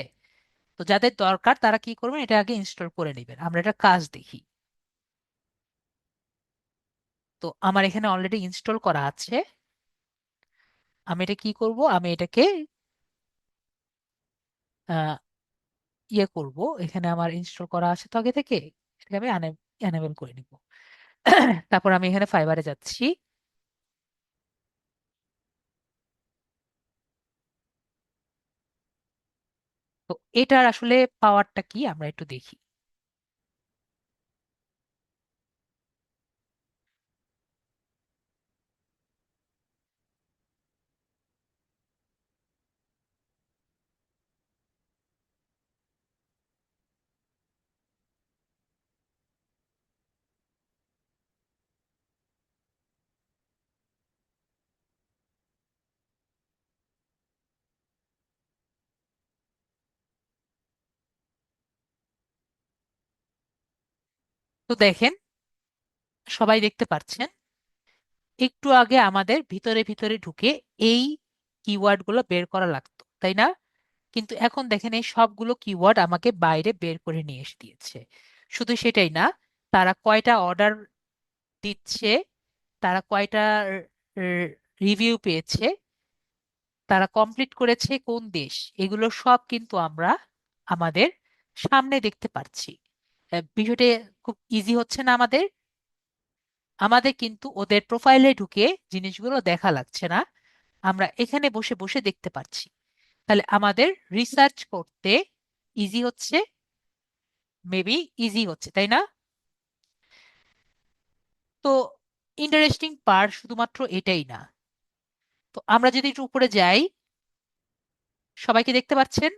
তো যাদের দরকার তারা কি করবেন, এটা আগে ইনস্টল করে নেবেন। আমরা এটা কাজ দেখি। তো আমার এখানে অলরেডি ইনস্টল করা আছে। আমি এটা কি করব, আমি এটাকে আহ, ইয়ে করব। এখানে আমার ইনস্টল করা আছে তো আগে থেকে, এটাকে আমি এনেবল করে নিব। তারপর আমি এখানে ফাইবারে যাচ্ছি। তো এটার আসলে পাওয়ারটা কি আমরা একটু দেখি। তো দেখেন, সবাই দেখতে পাচ্ছেন, একটু আগে আমাদের ভিতরে ভিতরে ঢুকে এই কিওয়ার্ড গুলো বের করা লাগতো, তাই না? কিন্তু এখন দেখেন এই সবগুলো কিওয়ার্ড আমাকে বাইরে বের করে নিয়ে এসে দিয়েছে। শুধু সেটাই না, তারা কয়টা অর্ডার দিচ্ছে, তারা কয়টা রিভিউ পেয়েছে, তারা কমপ্লিট করেছে কোন দেশ, এগুলো সব কিন্তু আমরা আমাদের সামনে দেখতে পাচ্ছি। বিষয়টা খুব ইজি হচ্ছে না আমাদের? আমাদের কিন্তু ওদের প্রোফাইলে ঢুকে জিনিসগুলো দেখা লাগছে না, আমরা এখানে বসে বসে দেখতে পাচ্ছি। তাহলে আমাদের রিসার্চ করতে ইজি হচ্ছে, মেবি ইজি হচ্ছে, তাই না? তো ইন্টারেস্টিং পার্ট শুধুমাত্র এটাই না। তো আমরা যদি একটু উপরে যাই, সবাইকে দেখতে পাচ্ছেন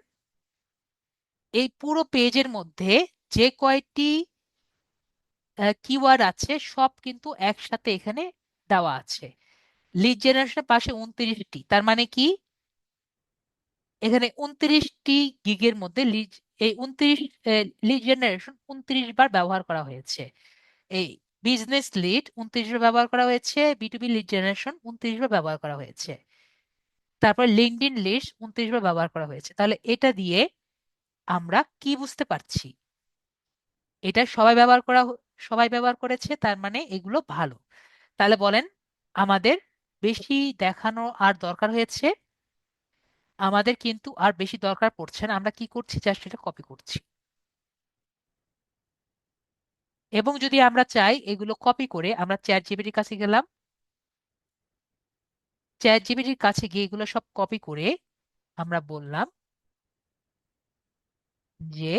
এই পুরো পেজের মধ্যে যে কয়টি কিওয়ার্ড আছে সব কিন্তু একসাথে এখানে দেওয়া আছে। লিড জেনারেশনের পাশে 29টি, তার মানে কি এখানে 29টি গিগের মধ্যে লিড, এই 29 লিড জেনারেশন 29 বার ব্যবহার করা হয়েছে। এই বিজনেস লিড 29 বার ব্যবহার করা হয়েছে, বিটুবি লিড জেনারেশন 29 বার ব্যবহার করা হয়েছে, তারপর লিঙ্কডইন লিস্ট 29 বার ব্যবহার করা হয়েছে। তাহলে এটা দিয়ে আমরা কি বুঝতে পারছি? এটা সবাই ব্যবহার করেছে, তার মানে এগুলো ভালো। তাহলে বলেন, আমাদের বেশি দেখানো আর দরকার হয়েছে? আমাদের কিন্তু আর বেশি দরকার পড়ছে না, আমরা কি করছি, জাস্ট এটা কপি করছি। এবং যদি আমরা চাই এগুলো কপি করে, আমরা চ্যাট জিপিটির কাছে গেলাম, চ্যাট জিপিটির কাছে গিয়ে এগুলো সব কপি করে আমরা বললাম যে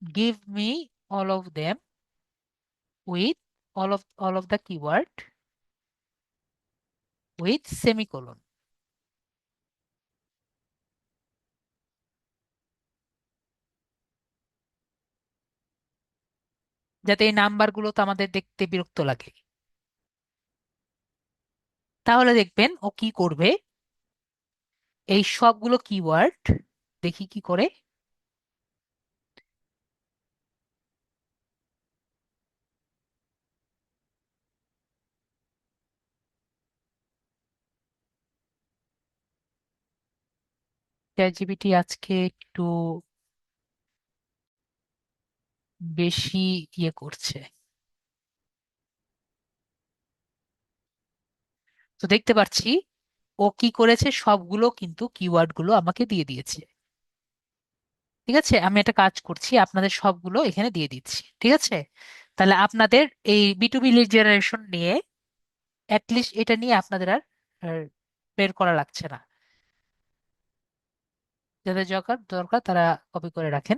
give me all of them with all of the keyword with semicolon. যাতে এই নাম্বারগুলো তো আমাদের দেখতে বিরক্ত লাগে। তাহলে দেখবেন ও কি করবে, এই সবগুলো কিওয়ার্ড, দেখি কি করে। চ্যাট জিপিটি আজকে একটু বেশি ইয়ে করছে। তো দেখতে পাচ্ছি ও কি করেছে, সবগুলো কিন্তু কিওয়ার্ড গুলো আমাকে দিয়ে দিয়েছে। ঠিক আছে, আমি একটা কাজ করছি, আপনাদের সবগুলো এখানে দিয়ে দিচ্ছি, ঠিক আছে? তাহলে আপনাদের এই বিটুবি লিড জেনারেশন নিয়ে, অ্যাটলিস্ট এটা নিয়ে আপনাদের আর আর বের করা লাগছে না। যাদের দরকার দরকার তারা কপি করে রাখেন।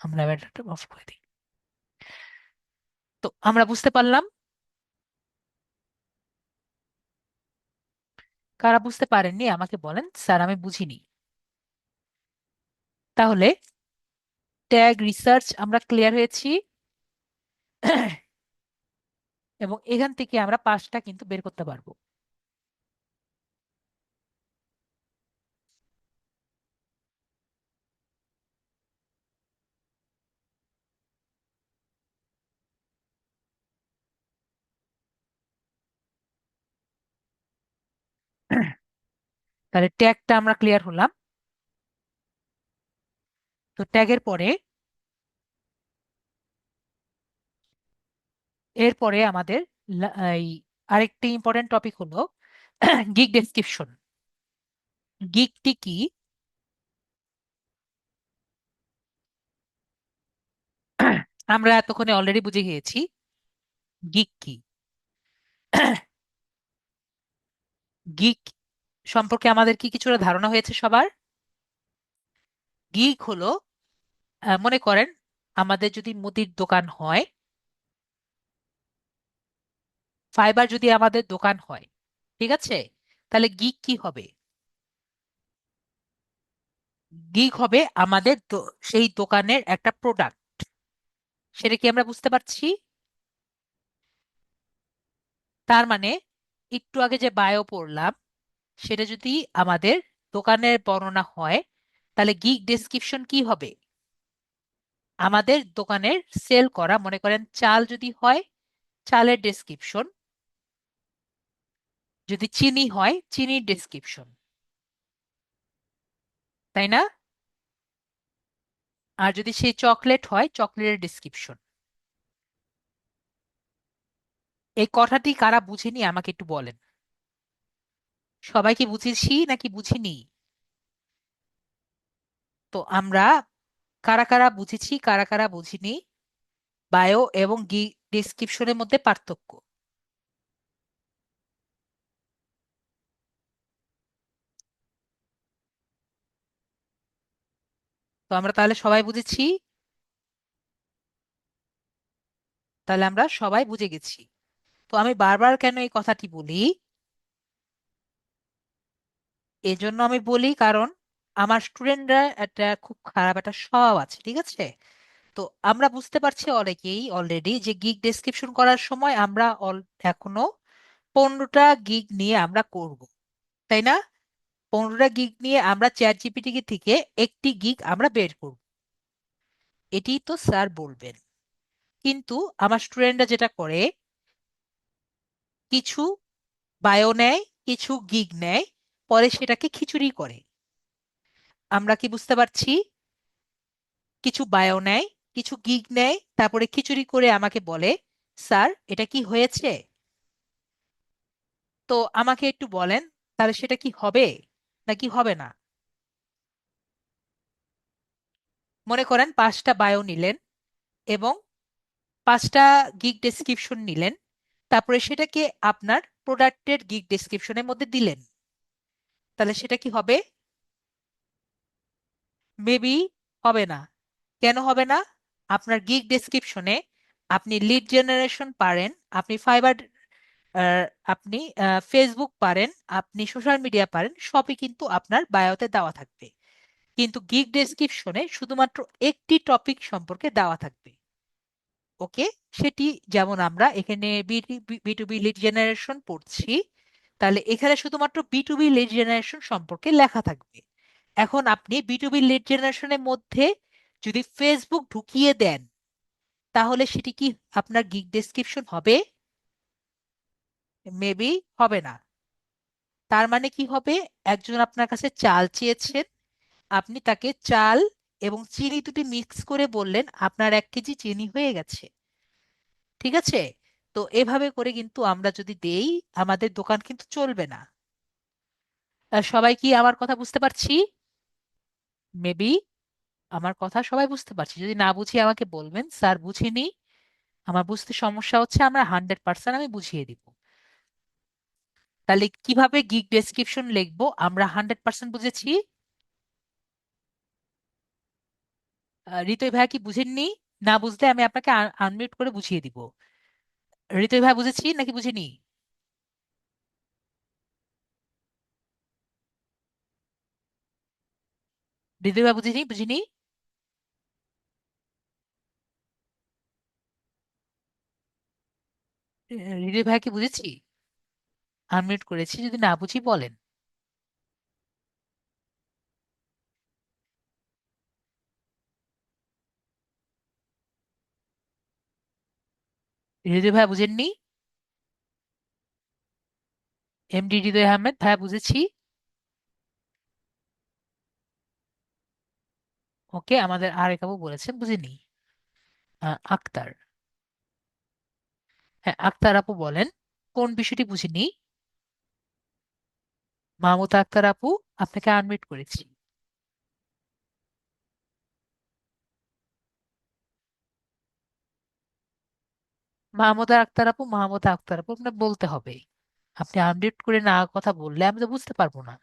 আমরা ব্যাটারটা অফ করে দিই। তো আমরা বুঝতে পারলাম, কারা বুঝতে পারেননি আমাকে বলেন, স্যার আমি বুঝিনি। তাহলে ট্যাগ রিসার্চ আমরা ক্লিয়ার হয়েছি। এবং এখান থেকে আমরা 5টা কিন্তু বের করতে পারবো। তাহলে ট্যাগটা আমরা ক্লিয়ার হলাম। তো ট্যাগের পরে, এরপরে আমাদের এই আরেকটি ইম্পর্টেন্ট টপিক হলো গিগ ডেসক্রিপশন। গিগটি কি? আমরা এতক্ষণে অলরেডি বুঝে গিয়েছি গিগ কি। গিগ সম্পর্কে আমাদের কি কিছুটা ধারণা হয়েছে সবার? গিগ হলো, মনে করেন আমাদের যদি মুদির দোকান হয়, ফাইবার যদি আমাদের দোকান হয়, ঠিক আছে, তাহলে গিগ কি হবে? গিগ হবে আমাদের সেই দোকানের একটা প্রোডাক্ট। সেটা কি আমরা বুঝতে পারছি? তার মানে একটু আগে যে বায়ো পড়লাম, সেটা যদি আমাদের দোকানের বর্ণনা হয়, তাহলে গিগ ডেসক্রিপশন কি হবে? আমাদের দোকানের সেল করা, মনে করেন চাল যদি হয়, চালের ডেসক্রিপশন, যদি চিনি হয়, চিনির ডেসক্রিপশন, তাই না? আর যদি সেই চকলেট হয়, চকলেটের ডেসক্রিপশন। এই কথাটি কারা বুঝেনি আমাকে একটু বলেন। সবাই কি বুঝেছি নাকি বুঝিনি? তো আমরা কারা কারা বুঝেছি, কারা কারা বুঝিনি, বায়ো এবং ডেসক্রিপশনের মধ্যে পার্থক্য। তো আমরা তাহলে সবাই বুঝেছি, তাহলে আমরা সবাই বুঝে গেছি। তো আমি বারবার কেন এই কথাটি বলি? এজন্য আমি বলি কারণ আমার স্টুডেন্টরা একটা খুব খারাপ একটা স্বভাব আছে, ঠিক আছে? তো আমরা বুঝতে পারছি অনেকেই অলরেডি যে গিগ ডেসক্রিপশন করার সময় আমরা এখনো 15টা গিগ নিয়ে আমরা করব, তাই না? 15টা গিগ নিয়ে আমরা চ্যাট জিপিটি থেকে একটি গিগ আমরা বের করব, এটি তো স্যার বলবেন। কিন্তু আমার স্টুডেন্টরা যেটা করে, কিছু বায়ো নেয়, কিছু গিগ নেয়, পরে সেটাকে খিচুড়ি করে। আমরা কি বুঝতে পারছি? কিছু বায়ো নেয়, কিছু গিগ নেয়, তারপরে খিচুড়ি করে আমাকে বলে, স্যার এটা কি হয়েছে? তো আমাকে একটু বলেন, তাহলে সেটা কি হবে নাকি হবে না? মনে করেন 5টা বায়ো নিলেন এবং 5টা গিগ ডেসক্রিপশন নিলেন, তারপরে সেটাকে আপনার প্রোডাক্টের গিগ ডেসক্রিপশনের মধ্যে দিলেন, তাহলে সেটা কি হবে? মেবি হবে না। কেন হবে না? আপনার গিগ ডেসক্রিপশনে আপনি লিড জেনারেশন পারেন, আপনি ফাইবার, আপনি ফেসবুক পারেন, আপনি সোশ্যাল মিডিয়া পারেন, সবই কিন্তু আপনার বায়োতে দেওয়া থাকবে। কিন্তু গিগ ডেসক্রিপশনে শুধুমাত্র একটি টপিক সম্পর্কে দেওয়া থাকবে। ওকে, সেটি যেমন আমরা এখানে B to B lead generation পড়ছি, তাহলে এখানে শুধুমাত্র B to B lead generation সম্পর্কে লেখা থাকবে। এখন আপনি বি টু বি লিড জেনারেশনের মধ্যে যদি ফেসবুক ঢুকিয়ে দেন, তাহলে সেটি কি আপনার গিগ ডেসক্রিপশন হবে? মেবি হবে না। তার মানে কি হবে? একজন আপনার কাছে চাল চেয়েছেন, আপনি তাকে চাল এবং চিনি দুটি মিক্স করে বললেন আপনার 1 কেজি চিনি হয়ে গেছে, ঠিক আছে? তো এভাবে করে কিন্তু আমরা যদি দেই, আমাদের দোকান কিন্তু চলবে না। সবাই কি আমার কথা বুঝতে পারছি? মেবি আমার কথা সবাই বুঝতে পারছি। যদি না বুঝি আমাকে বলবেন, স্যার বুঝিনি, আমার বুঝতে সমস্যা হচ্ছে, আমরা 100% আমি বুঝিয়ে দিব। তাহলে কিভাবে গিগ ডেসক্রিপশন লিখবো আমরা 100% বুঝেছি। ঋতয় ভাইয়া কি বুঝেননি? না বুঝলে আমি আপনাকে আনমিউট করে বুঝিয়ে দিব। ঋতয় ভাই বুঝেছি নাকি বুঝিনি? ঋতয় ভাই বুঝিনি, বুঝিনি? ঋতয় ভাই কি বুঝেছি? আনমিউট করেছি, যদি না বুঝি বলেন। হৃদয় ভাই বুঝেননি? এমডি হৃদয় আহমেদ ভাই বুঝেছি। ওকে, আমাদের আরেক আপু বলেছেন বুঝিনি। আক্তার। হ্যাঁ, আক্তার আপু বলেন কোন বিষয়টি বুঝিনি। মাহমুদা আক্তার আপু, আপনাকে আনমিউট করেছি। মাহমুদা আক্তার আপু, মাহমুদা আক্তার আপু, আপনার বলতে হবে। আপনি আনমিউট করে না কথা বললে আমি তো বুঝতে পারবো না।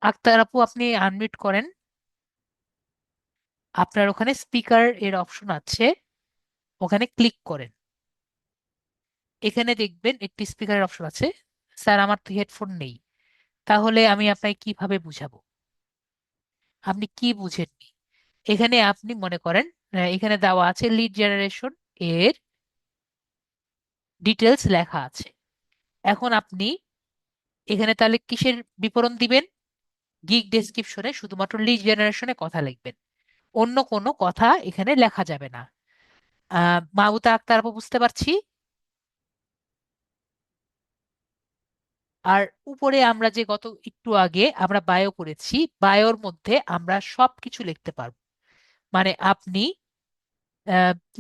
আক্তার আপু, আপনি আনমিউট করেন। আপনার ওখানে স্পিকার এর অপশন আছে, ওখানে ক্লিক করেন। এখানে দেখবেন একটি স্পিকারের অপশন আছে। স্যার আমার তো হেডফোন নেই, তাহলে আমি আপনাকে কিভাবে বুঝাবো? আপনি কি বুঝেননি? এখানে আপনি মনে করেন এখানে দেওয়া আছে লিড জেনারেশন এর ডিটেলস লেখা আছে। এখন আপনি এখানে তাহলে কিসের বিবরণ দিবেন? গিগ ডেসক্রিপশনে শুধুমাত্র লিড জেনারেশনে কথা লিখবেন, অন্য কোনো কথা এখানে লেখা যাবে না। মাহবুতা আক্তার আপু, বুঝতে পারছি। আর উপরে আমরা যে গত একটু আগে আমরা বায়ো করেছি, বায়োর মধ্যে আমরা সবকিছু লিখতে পারবো। মানে আপনি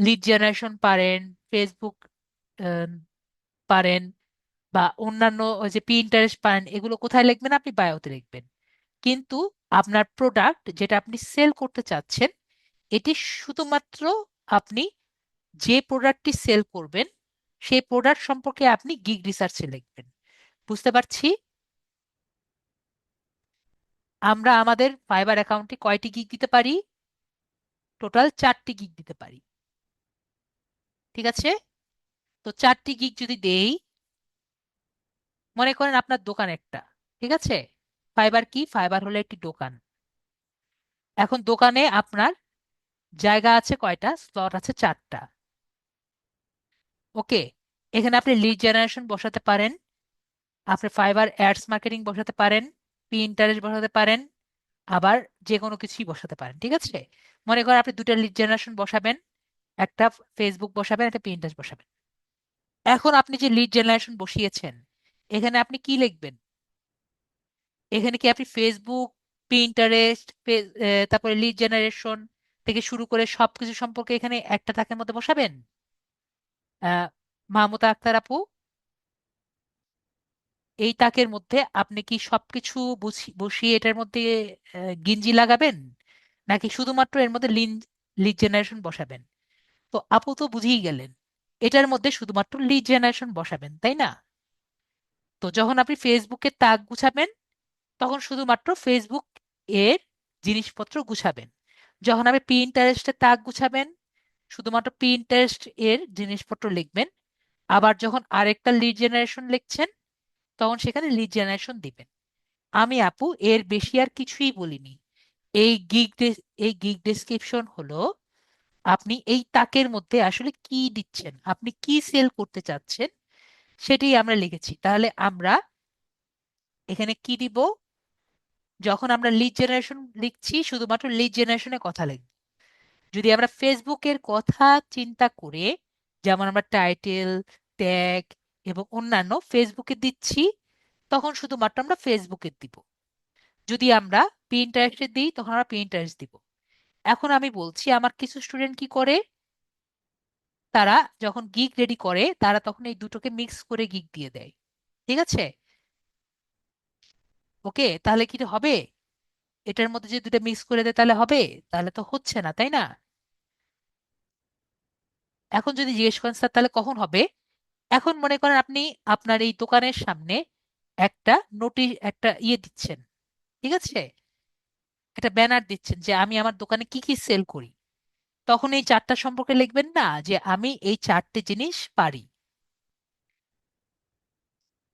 লিড জেনারেশন পারেন, ফেসবুক পারেন, বা অন্যান্য ওই যে পিন্টারেস্ট পারেন, এগুলো কোথায় লিখবেন? আপনি বায়োতে লিখবেন। কিন্তু আপনার প্রোডাক্ট যেটা আপনি সেল করতে চাচ্ছেন, এটি শুধুমাত্র আপনি যে প্রোডাক্টটি সেল করবেন সেই প্রোডাক্ট সম্পর্কে আপনি গিগ রিসার্চে লিখবেন। বুঝতে পারছি। আমরা আমাদের ফাইবার অ্যাকাউন্টে কয়টি গিগ দিতে পারি? টোটাল 4টি গিগ দিতে পারি। ঠিক আছে। তো 4টি গিগ যদি দেই, মনে করেন আপনার দোকান একটা, ঠিক আছে। ফাইবার কি? ফাইবার হলো একটি দোকান। এখন দোকানে আপনার জায়গা আছে কয়টা? স্লট আছে 4টা। ওকে। এখানে আপনি লিড জেনারেশন বসাতে পারেন, আপনি ফাইবার অ্যাডস মার্কেটিং বসাতে পারেন, পিন্টারেস্ট বসাতে পারেন, আবার যে কোনো কিছুই বসাতে পারেন। ঠিক আছে। মনে করেন আপনি দুটা লিড জেনারেশন বসাবেন, একটা ফেসবুক বসাবেন, একটা পিন্টারেস্ট বসাবেন। এখন আপনি যে লিড জেনারেশন বসিয়েছেন, এখানে আপনি কি লিখবেন? এখানে কি আপনি ফেসবুক, পিন্টারেস্ট, তারপরে লিড জেনারেশন থেকে শুরু করে সবকিছু সম্পর্কে এখানে একটা তাকের মধ্যে বসাবেন? আহ মাহমুদা আক্তার আপু, এই তাকের মধ্যে আপনি কি সবকিছু বসিয়ে এটার মধ্যে গিঞ্জি লাগাবেন, নাকি শুধুমাত্র এর মধ্যে লিড জেনারেশন বসাবেন? তো আপু তো বুঝেই গেলেন, এটার মধ্যে শুধুমাত্র লিড জেনারেশন বসাবেন, তাই না? তো যখন আপনি ফেসবুকের তাক গুছাবেন, তখন শুধুমাত্র ফেসবুক এর জিনিসপত্র গুছাবেন। যখন আপনি পিন্টারেস্টের তাক গুছাবেন, শুধুমাত্র পিন্টারেস্ট এর জিনিসপত্র লিখবেন। আবার যখন আরেকটা লিড জেনারেশন লিখছেন, তখন সেখানে লিড জেনারেশন দিবেন। আমি আপু এর বেশি আর কিছুই বলিনি। এই এই গিগ ডেসক্রিপশন হলো আপনি এই তাকের মধ্যে আসলে কি দিচ্ছেন, আপনি কি সেল করতে চাচ্ছেন, সেটাই আমরা লিখেছি। তাহলে আমরা এখানে কি দিব? যখন আমরা লিড জেনারেশন লিখছি, শুধুমাত্র লিড জেনারেশনের কথা লিখব। যদি আমরা ফেসবুকের কথা চিন্তা করে, যেমন আমরা টাইটেল, ট্যাগ এবং অন্যান্য ফেসবুকে দিচ্ছি, তখন শুধুমাত্র আমরা ফেসবুকে দিব। যদি আমরা পিন্টারেস্টে দিই, তখন আমরা পিন্টারেস্ট দিব। এখন আমি বলছি, আমার কিছু স্টুডেন্ট কি করে, তারা যখন গিগ রেডি করে, তারা তখন এই দুটোকে মিক্স করে গিগ দিয়ে দেয়। ঠিক আছে। ওকে, তাহলে কি হবে? এটার মধ্যে যে দুটো মিক্স করে দেয় তাহলে হবে? তাহলে তো হচ্ছে না, তাই না? এখন যদি জিজ্ঞেস করেন স্যার তাহলে কখন হবে, এখন মনে করেন আপনি আপনার এই দোকানের সামনে একটা নোটিশ, একটা দিচ্ছেন, ঠিক আছে, একটা ব্যানার দিচ্ছেন যে আমি আমার দোকানে কি কি সেল করি। তখন এই 4টা সম্পর্কে লিখবেন না যে আমি এই 4টে জিনিস পারি,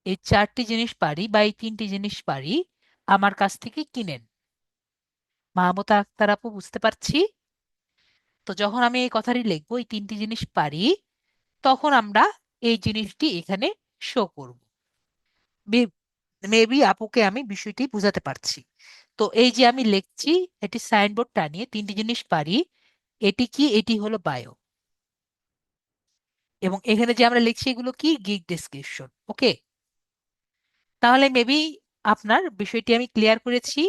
এই 4টি জিনিস পারি বা এই 3টি জিনিস পারি, আমার কাছ থেকে কিনেন। মাহমুদা আক্তার আপু, বুঝতে পারছি। তো যখন আমি এই কথাটি লিখবো, এই 3টি জিনিস পারি, তখন আমরা এই জিনিসটি এখানে শো করব। মেবি আপুকে আমি বিষয়টি বুঝাতে পারছি। তো এই যে আমি লিখছি, এটি সাইনবোর্ড টানিয়ে 3টি জিনিস পারি, এটি কি? এটি হলো বায়ো। এবং এখানে যে আমরা লিখছি, এগুলো কি? Gig description. ওকে। তাহলে মেবি আপনার বিষয়টি আমি ক্লিয়ার করেছি,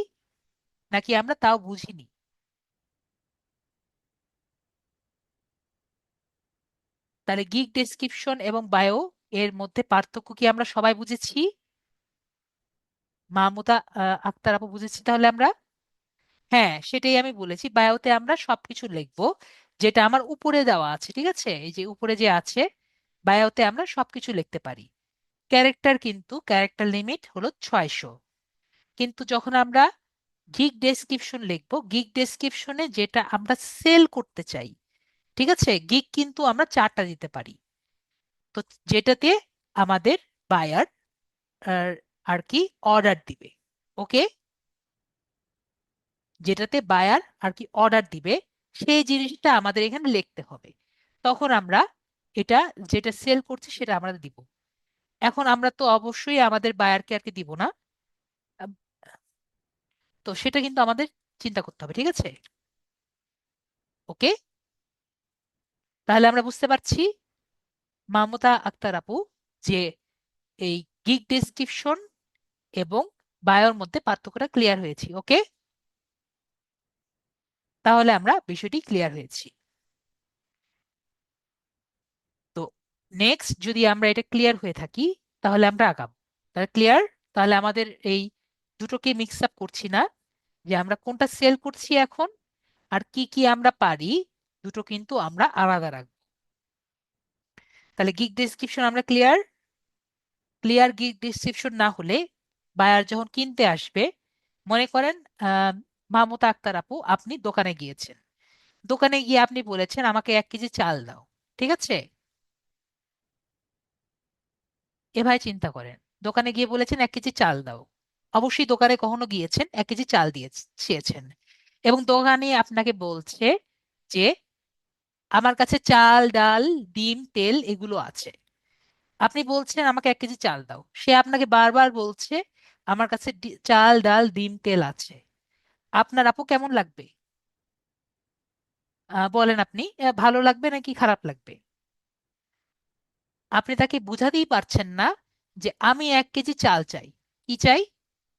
নাকি আমরা তাও বুঝিনি? তাহলে গিগ ডেসক্রিপশন এবং বায়ো এর মধ্যে পার্থক্য কি আমরা সবাই বুঝেছি? মাহমুদা আক্তার আপু, বুঝেছি তাহলে আমরা? হ্যাঁ, সেটাই আমি বলেছি, বায়োতে আমরা সবকিছু লিখবো যেটা আমার উপরে দেওয়া আছে। ঠিক আছে, এই যে উপরে যে আছে, বায়োতে আমরা সবকিছু লিখতে পারি। ক্যারেক্টার, কিন্তু ক্যারেক্টার লিমিট হলো 600। কিন্তু যখন আমরা গিগ ডেসক্রিপশন লিখবো, গিগ ডেসক্রিপশনে যেটা আমরা সেল করতে চাই, ঠিক আছে, গিগ কিন্তু আমরা 4টা দিতে পারি। তো যেটাতে আমাদের বায়ার আর আর কি অর্ডার দিবে। ওকে, যেটাতে বায়ার আর কি অর্ডার দিবে, সেই জিনিসটা আমাদের এখানে লিখতে হবে। তখন আমরা এটা যেটা সেল করছি সেটা আমরা দিব। এখন আমরা তো অবশ্যই আমাদের বায়ারকে আর কি দিব না। আম, তো সেটা কিন্তু আমাদের চিন্তা করতে হবে, ঠিক আছে? ওকে, তাহলে আমরা বুঝতে পারছি মামুতা আক্তার আপু যে এই গিগ ডেসক্রিপশন এবং বায়োর মধ্যে পার্থক্যটা ক্লিয়ার হয়েছি। ওকে, তাহলে আমরা বিষয়টি ক্লিয়ার হয়েছি। তো নেক্সট যদি আমরা এটা ক্লিয়ার হয়ে থাকি তাহলে আমরা আগাবো। তাহলে ক্লিয়ার? তাহলে আমাদের এই দুটোকে মিক্স আপ করছি না, যে আমরা কোনটা সেল করছি এখন আর কি কি আমরা পারি, দুটো কিন্তু আমরা আলাদা রাখবো। তাহলে গিগ ডেসক্রিপশন আমরা ক্লিয়ার। ক্লিয়ার গিগ ডেসক্রিপশন না হলে বায়ার যখন কিনতে আসবে, মনে করেন আহ মাহমুদা আক্তার আপু আপনি দোকানে গিয়েছেন, দোকানে গিয়ে আপনি বলেছেন আমাকে 1 কেজি চাল দাও, ঠিক আছে? এভাবে চিন্তা করেন, দোকানে গিয়ে বলেছেন 1 কেজি চাল দাও। অবশ্যই দোকানে কখনো গিয়েছেন, 1 কেজি চাল দিয়ে চেয়েছেন, এবং দোকানি আপনাকে বলছে যে আমার কাছে চাল ডাল ডিম তেল এগুলো আছে। আপনি বলছেন আমাকে 1 কেজি চাল দাও, সে আপনাকে বারবার বলছে আমার কাছে চাল ডাল ডিম তেল আছে। আপনার আপু কেমন লাগবে? বলেন আপনি, ভালো লাগবে নাকি খারাপ লাগবে? আপনি তাকে বুঝাতেই পারছেন না যে আমি 1 কেজি চাল চাই। কি চাই?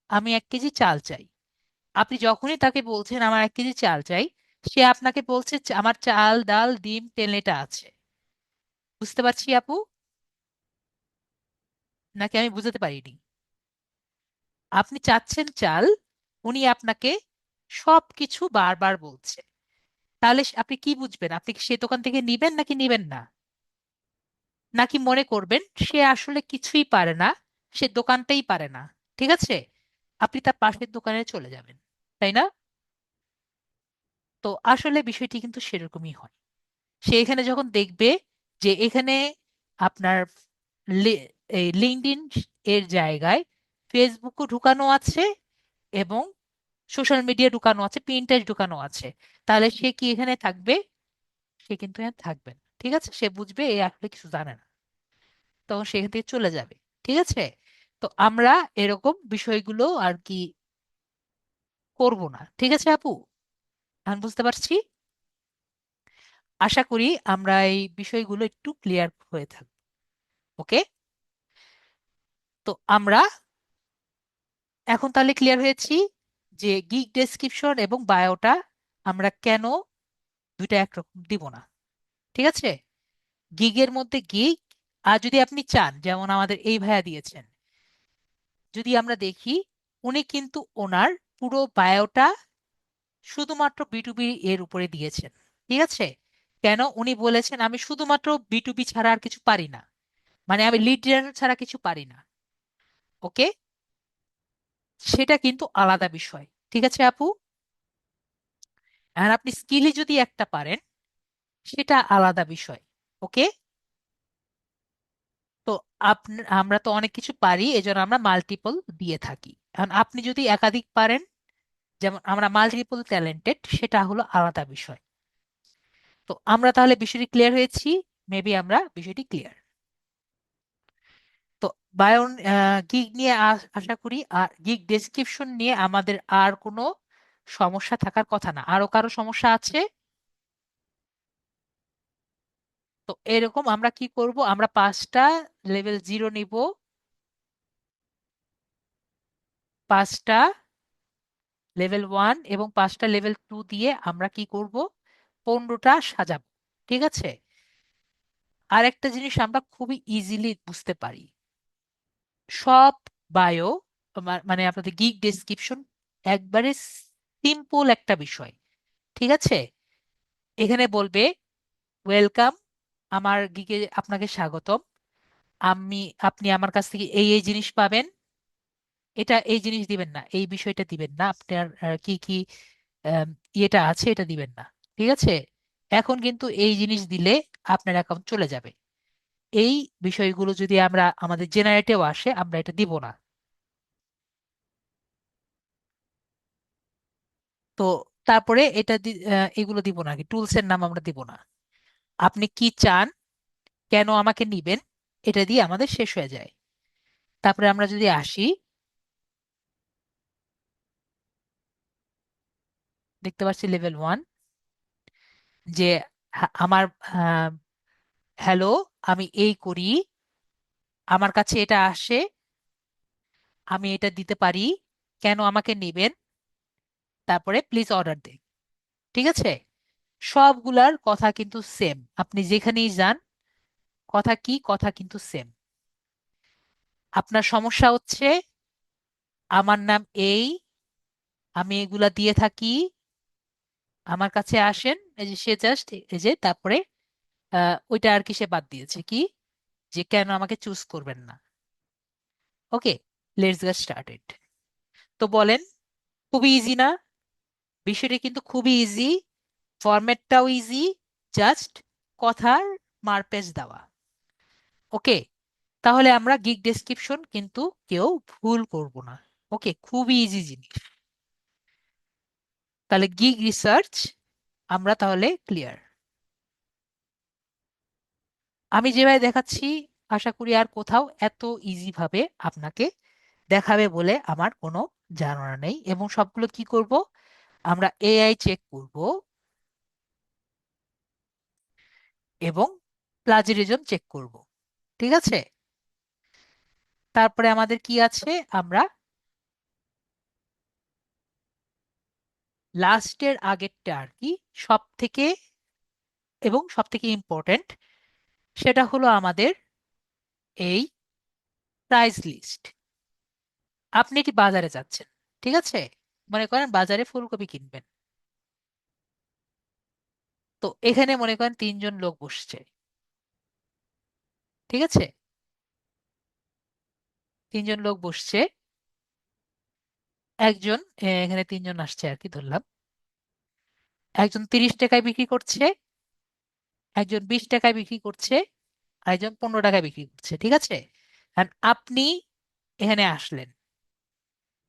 আমি 1 কেজি চাল চাই। আপনি যখনই তাকে বলছেন আমার 1 কেজি চাল চাই, সে আপনাকে বলছে আমার চাল ডাল ডিম তেল এটা আছে। বুঝতে পারছি আপু? নাকি আমি বুঝাতে পারিনি? আপনি চাচ্ছেন চাল, উনি আপনাকে সব কিছু বারবার বলছে। তাহলে আপনি কি বুঝবেন? আপনি কি সে দোকান থেকে নিবেন নাকি নিবেন না? নাকি মনে করবেন সে আসলে কিছুই পারে না, সে দোকানটাই পারে না, ঠিক আছে, আপনি তার পাশের দোকানে চলে যাবেন, তাই না? তো আসলে বিষয়টি কিন্তু সেরকমই হয়। সে এখানে যখন দেখবে যে এখানে আপনার এই লিঙ্কডইন এর জায়গায় ফেসবুকও ঢুকানো আছে এবং সোশ্যাল মিডিয়া ঢুকানো আছে, পিন্টারেস্ট ঢুকানো আছে, তাহলে সে কি এখানে থাকবে? সে কিন্তু এখানে থাকবে না, ঠিক আছে? সে বুঝবে এ আসলে কিছু জানে না, তখন সেখান থেকে চলে যাবে, ঠিক আছে? তো আমরা এরকম বিষয়গুলো আর কি করব না, ঠিক আছে আপু? আমি বুঝতে পারছি। আশা করি আমরা এই বিষয়গুলো একটু ক্লিয়ার হয়ে থাকবো। ওকে, তো আমরা এখন তাহলে ক্লিয়ার হয়েছি যে গিগ ডেসক্রিপশন এবং বায়োটা আমরা কেন দুইটা একরকম দিব না, ঠিক আছে? গিগের মধ্যে গিগ, আর যদি আপনি চান যেমন আমাদের এই ভাইয়া দিয়েছেন, যদি আমরা দেখি উনি কিন্তু ওনার পুরো বায়োটা শুধুমাত্র বিটুবি এর উপরে দিয়েছেন, ঠিক আছে? কেন? উনি বলেছেন আমি শুধুমাত্র বিটুবি ছাড়া আর কিছু পারি না, মানে আমি লিড জেনারেটর ছাড়া কিছু পারি না। ওকে, সেটা কিন্তু আলাদা বিষয়, ঠিক আছে আপু? আর আপনি স্কিলই যদি একটা পারেন সেটা আলাদা বিষয়। ওকে, তো আমরা তো অনেক কিছু পারি, এজন্য আমরা মাল্টিপল দিয়ে থাকি। এখন আপনি যদি একাধিক পারেন, যেমন আমরা মাল্টিপল ট্যালেন্টেড, সেটা হলো আলাদা বিষয়। তো আমরা তাহলে বিষয়টি ক্লিয়ার হয়েছি। মেবি আমরা বিষয়টি ক্লিয়ার। তো বায়ন গিগ নিয়ে আশা করি, আর গিগ ডেসক্রিপশন নিয়ে আমাদের আর কোনো সমস্যা থাকার কথা না। আরো কারো সমস্যা আছে? তো এরকম আমরা কি করব, আমরা 5টা লেভেল 0 নিব, 5টা লেভেল 1 এবং 5টা লেভেল 2 দিয়ে আমরা কি করব, 15টা সাজাবো, ঠিক আছে? আর একটা জিনিস আমরা খুবই ইজিলি বুঝতে পারি, সব বায়ো মানে আপনাদের গিগ ডেসক্রিপশন একবারে সিম্পল একটা বিষয়, ঠিক আছে? এখানে বলবে ওয়েলকাম, আমার গিগে আপনাকে স্বাগতম, আমি আপনি আমার কাছ থেকে এই এই জিনিস পাবেন, এটা এই জিনিস দিবেন না, এই বিষয়টা দিবেন না, আপনার কি কি আম, ইয়েটা আছে এটা দিবেন না, ঠিক আছে? এখন কিন্তু এই জিনিস দিলে আপনার অ্যাকাউন্ট চলে যাবে। এই বিষয়গুলো যদি আমরা আমাদের জেনারেটেও আসে আমরা এটা দিব না। তো তারপরে এগুলো দিব না, কি টুলস এর নাম আমরা দিব না। আপনি কি চান, কেন আমাকে নিবেন, এটা দিয়ে আমাদের শেষ হয়ে যায়। তারপরে আমরা যদি আসি, দেখতে পাচ্ছি লেভেল 1, যে আমার হ্যালো, আমি এই করি, আমার কাছে এটা আসে, আমি এটা দিতে পারি, কেন আমাকে নেবেন, তারপরে প্লিজ অর্ডার দিন। ঠিক আছে, সবগুলার কথা কিন্তু সেম, আপনি যেখানেই যান কথা কি, কথা কিন্তু সেম। আপনার সমস্যা হচ্ছে আমার নাম এই, আমি এগুলা দিয়ে থাকি, আমার কাছে আসেন, এই যে সে জাস্ট এই যে তারপরে ওইটা আর কি সে বাদ দিয়েছে কি, যে কেন আমাকে চুজ করবেন না। ওকে, লেটস গেট স্টার্টেড। তো বলেন, খুবই ইজি না? বিষয়টা কিন্তু খুবই ইজি, ফরম্যাটটাও ইজি, জাস্ট কথার মারপ্যাচ দেওয়া। ওকে, তাহলে আমরা গিগ ডেসক্রিপশন কিন্তু কেউ ভুল করব না। ওকে, খুবই ইজি জিনিস। তাহলে গিগ রিসার্চ আমরা তাহলে ক্লিয়ার। আমি যেভাবে দেখাচ্ছি, আশা করি আর কোথাও এত ইজি ভাবে আপনাকে দেখাবে বলে আমার কোনো ধারণা নেই। এবং সবগুলো কি করব, আমরা এআই চেক করব এবং প্লাজিয়ারিজম চেক করব। ঠিক আছে, তারপরে আমাদের কি আছে, আমরা লাস্টের আগেরটা আর কি সব থেকে এবং সব থেকে ইম্পর্টেন্ট, সেটা হলো আমাদের এই প্রাইস লিস্ট। আপনি কি বাজারে যাচ্ছেন, ঠিক আছে, মনে করেন বাজারে ফুলকপি কিনবেন। তো এখানে মনে করেন 3 জন লোক বসছে, ঠিক আছে, 3 জন লোক বসছে। একজন এখানে 3 জন আসছে আর কি ধরলাম, একজন 30 টাকায় বিক্রি করছে, একজন 20 টাকায় বিক্রি করছে, আরেকজন 15 টাকায় বিক্রি করছে। ঠিক আছে, আর আপনি এখানে আসলেন,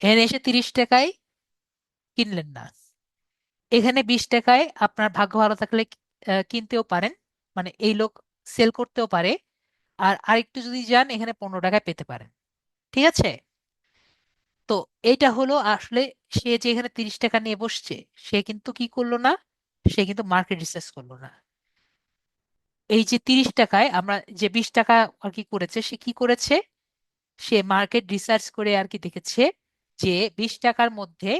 এখানে এসে 30 টাকায় কিনলেন না, এখানে 20 টাকায় আপনার ভাগ্য ভালো থাকলে কিনতেও পারেন, মানে এই লোক সেল করতেও পারে। আর আরেকটু যদি যান, এখানে 15 টাকায় পেতে পারেন। ঠিক আছে, তো এইটা হলো আসলে, সে যে এখানে 30 টাকা নিয়ে বসছে, সে কিন্তু কি করলো না, সে কিন্তু মার্কেট রিসার্চ করলো না। এই যে 30 টাকায় আমরা যে 20 টাকা আর কি করেছে, সে কি করেছে, সে মার্কেট রিসার্চ করে আর কি দেখেছে যে 20 টাকার মধ্যে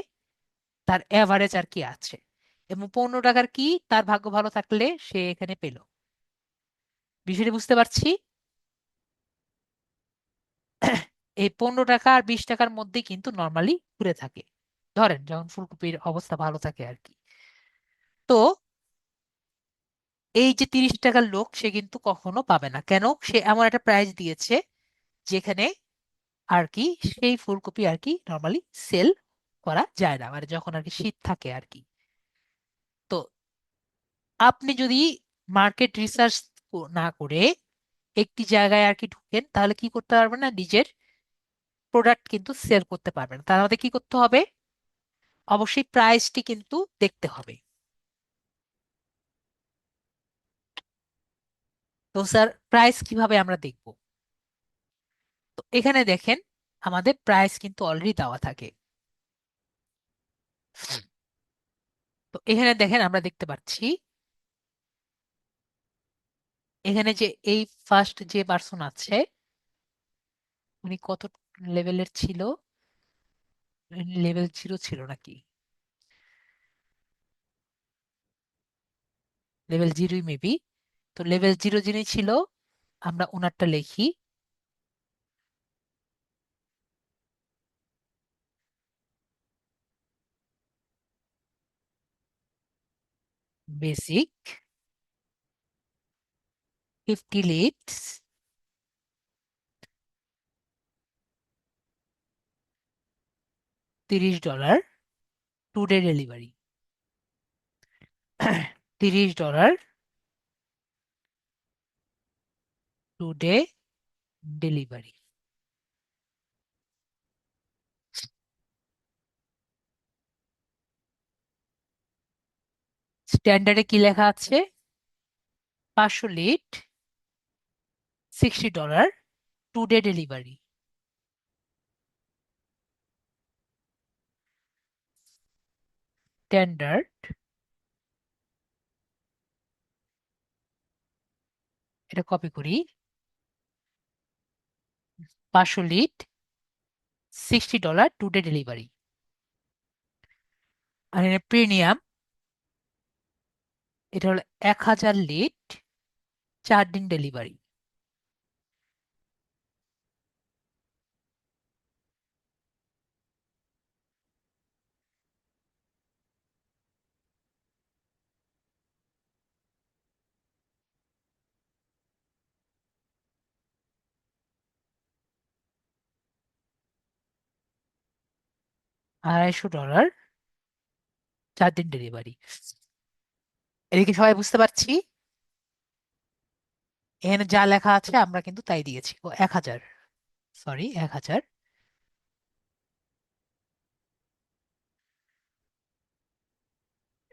তার এভারেজ আর কি আছে, এবং 15 টাকার কি তার ভাগ্য ভালো থাকলে সে এখানে পেল। বিষয়টি বুঝতে পারছি। এই 15 টাকা আর 20 টাকার মধ্যে কিন্তু নর্মালি ঘুরে থাকে, ধরেন যখন ফুলকপির অবস্থা ভালো থাকে আর কি। তো এই যে 30 টাকার লোক, সে কিন্তু কখনো পাবে না, কেন, সে এমন একটা প্রাইস দিয়েছে যেখানে আর কি সেই ফুলকপি আর কি নর্মালি সেল করা যায় না, মানে যখন আর কি শীত থাকে আর কি। তো আপনি যদি মার্কেট রিসার্চ না করে একটি জায়গায় আর কি ঢুকেন, তাহলে কি করতে পারবেন না, নিজের প্রোডাক্ট কিন্তু সেল করতে পারবেন। তার মধ্যে কি করতে হবে, অবশ্যই প্রাইসটি কিন্তু দেখতে হবে। তো স্যার, প্রাইস কিভাবে আমরা দেখব? তো এখানে দেখেন, আমাদের প্রাইস কিন্তু অলরেডি দেওয়া থাকে। তো এখানে দেখেন, আমরা দেখতে পাচ্ছি এখানে যে এই ফার্স্ট যে পার্সন আছে, উনি কত লেভেলের ছিল, লেভেল 0 ছিল নাকি, লেভেল 0 মেবি। তো লেভেল 0 যিনি ছিল, আমরা ওনারটা লিখি, basic 50 leads, $30, two day delivery. 30 dollar two day delivery. স্ট্যান্ডার্ডে কি লেখা আছে? 500 লিট, $60, 2 ডে ডেলিভারি। স্ট্যান্ডার্ড, এটা কপি করি। 500 লিট, $60, 2 ডে ডেলিভারি। আর এখানে প্রিমিয়াম, এটা হলো 1000 লিট, 4 দিন ডেলিভারি। 250 ডলার, 4 দিন ডেলিভারি। এদিকে সবাই বুঝতে পারছি? এখানে যা লেখা আছে আমরা কিন্তু তাই দিয়েছি। ও 1000, সরি 1000,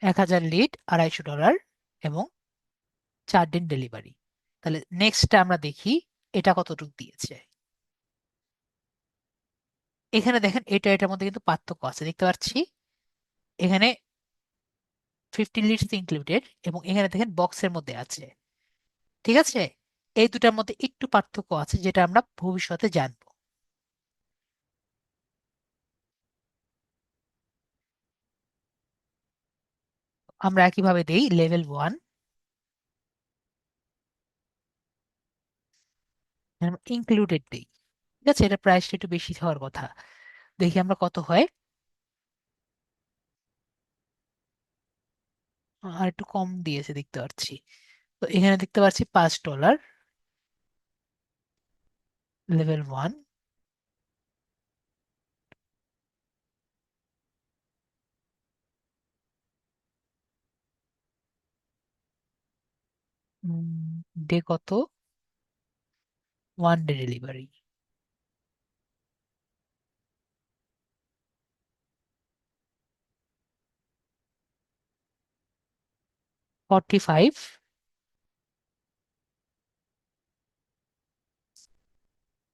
1000 লিট, $250 এবং 4 দিন ডেলিভারি। তাহলে নেক্সটটা আমরা দেখি এটা কতটুকু দিয়েছে। এখানে দেখেন এটার মধ্যে কিন্তু পার্থক্য আছে, দেখতে পাচ্ছি। এখানে 15 লিটস ইনক্লুডেড এবং এখানে দেখেন বক্সের মধ্যে আছে। ঠিক আছে, এই দুটার মধ্যে একটু পার্থক্য আছে যেটা আমরা ভবিষ্যতে জানবো। আমরা একইভাবে দেই লেভেল 1, ইনক্লুডেড দেই। ঠিক আছে, এটা প্রাইসটা একটু বেশি হওয়ার কথা। দেখি আমরা কত হয়। আর একটু কম দিয়েছে দেখতে পাচ্ছি। তো এখানে দেখতে পাচ্ছি $5, লেভেল 1। ডে কত? 1 ডে ডেলিভারি। 45,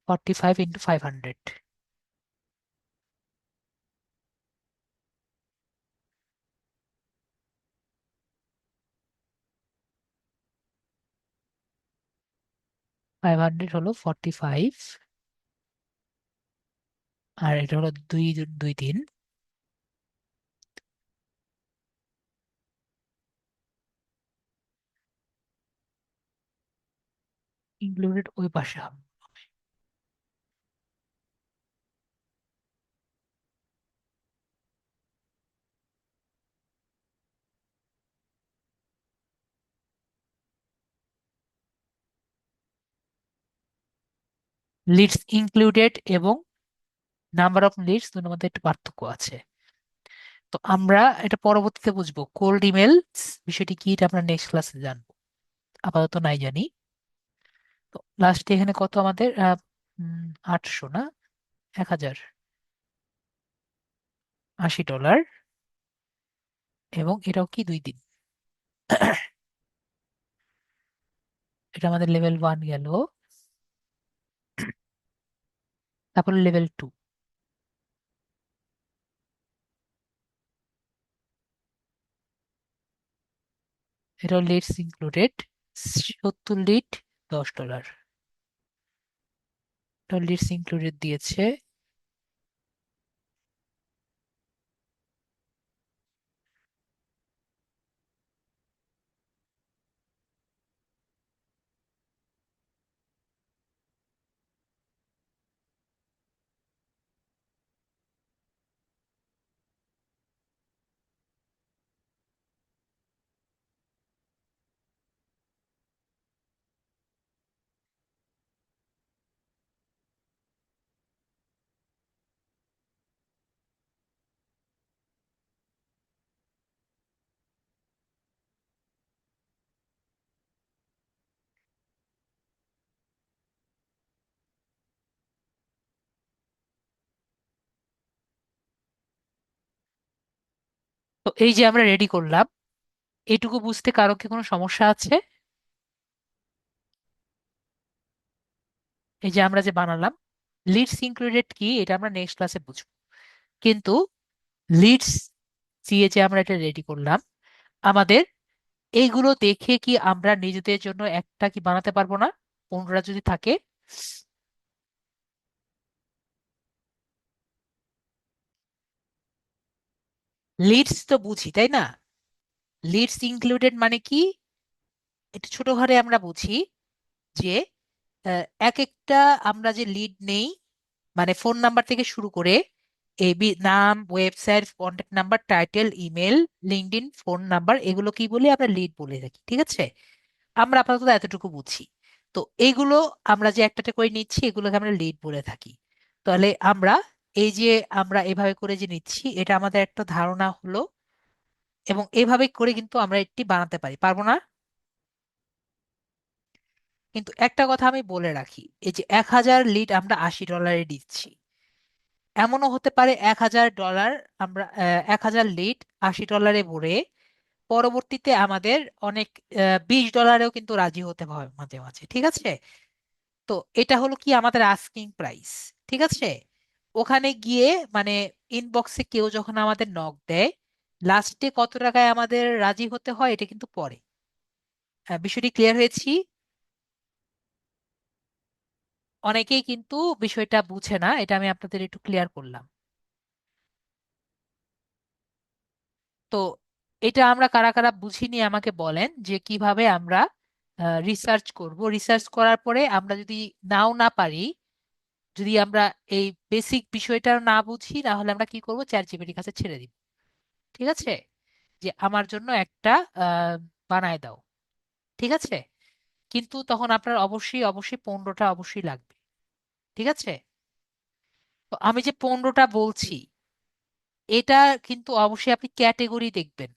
45 × 500, 500 হলো 45, আর এটা হলো 2 2 দিন। ইনক্লুডেড ওই পাশে হবে। লিডস ইনক্লুডেড এবং নাম্বার অফ লিডস দুটোর মধ্যে একটু পার্থক্য আছে। তো আমরা এটা পরবর্তীতে বুঝবো। কোল্ড ইমেলস বিষয়টি কি এটা আমরা নেক্সট ক্লাসে জানবো, আপাতত নাই জানি। তো লাস্টে এখানে কত আমাদের 800 না 1000, $80, এবং এটাও কি 2 দিন। এটা আমাদের লেভেল 1 গেল। তারপর লেভেল 2, এটাও লিডস ইনক্লুডেড, 70 লিট, $10। এটাও লিডস ইনক্লুডেড দিয়েছে। তো এই যে আমরা রেডি করলাম, এটুকু বুঝতে কারো কি কোনো সমস্যা আছে? এই যে আমরা যে বানালাম, লিডস ইনক্লুডেড কি এটা আমরা নেক্সট ক্লাসে বুঝবো, কিন্তু লিডস দিয়ে যে আমরা এটা রেডি করলাম, আমাদের এইগুলো দেখে কি আমরা নিজেদের জন্য একটা কি বানাতে পারবো না? কোনটা যদি থাকে, লিডস তো বুঝি তাই না? লিডস ইনক্লুডেড মানে কি? একটু ছোট ঘরে আমরা বুঝি যে এক একটা আমরা যে লিড নেই, মানে ফোন নাম্বার থেকে শুরু করে নাম, website, contact number, title, email, LinkedIn, phone number, এগুলো কি বলি? আমরা লিড বলে থাকি, ঠিক আছে? আমরা আপাতত এতটুকু বুঝি। তো এইগুলো আমরা যে একটা একটা করে নিচ্ছি, এগুলোকে আমরা লিড বলে থাকি। তাহলে আমরা এই যে আমরা এভাবে করে যে নিচ্ছি, এটা আমাদের একটা ধারণা হলো, এবং এভাবে করে কিন্তু আমরা এটি বানাতে পারি, পারবো না? কিন্তু একটা কথা আমি বলে রাখি, এই যে 1,000 লিড আমরা $80 দিচ্ছি, এমনও হতে পারে 1,000 ডলার আমরা 1,000 লিড $80 ভরে পরবর্তীতে আমাদের অনেক $20-এও কিন্তু রাজি হতে হয় মাঝে মাঝে, ঠিক আছে? তো এটা হলো কি আমাদের আস্কিং প্রাইস, ঠিক আছে? ওখানে গিয়ে মানে ইনবক্সে কেউ যখন আমাদের নক দেয়, লাস্টে কত টাকায় আমাদের রাজি হতে হয় এটা কিন্তু পরে। বিষয়টি ক্লিয়ার হয়েছি? অনেকেই কিন্তু বিষয়টা বুঝে না, এটা আমি আপনাদের একটু ক্লিয়ার করলাম। তো এটা আমরা কারা কারা বুঝিনি আমাকে বলেন, যে কিভাবে আমরা রিসার্চ করব। রিসার্চ করার পরে আমরা যদি নাও না পারি, যদি আমরা এই বেসিক বিষয়টা না বুঝি, না হলে আমরা কি করব, চ্যাট জিপিটির কাছে ছেড়ে দিব, ঠিক আছে? যে আমার জন্য একটা আহ, বানায় দাও, ঠিক আছে? কিন্তু তখন আপনার অবশ্যই অবশ্যই 15টা অবশ্যই লাগবে, ঠিক আছে? তো আমি যে 15টা বলছি, এটা কিন্তু অবশ্যই আপনি ক্যাটেগরি দেখবেন,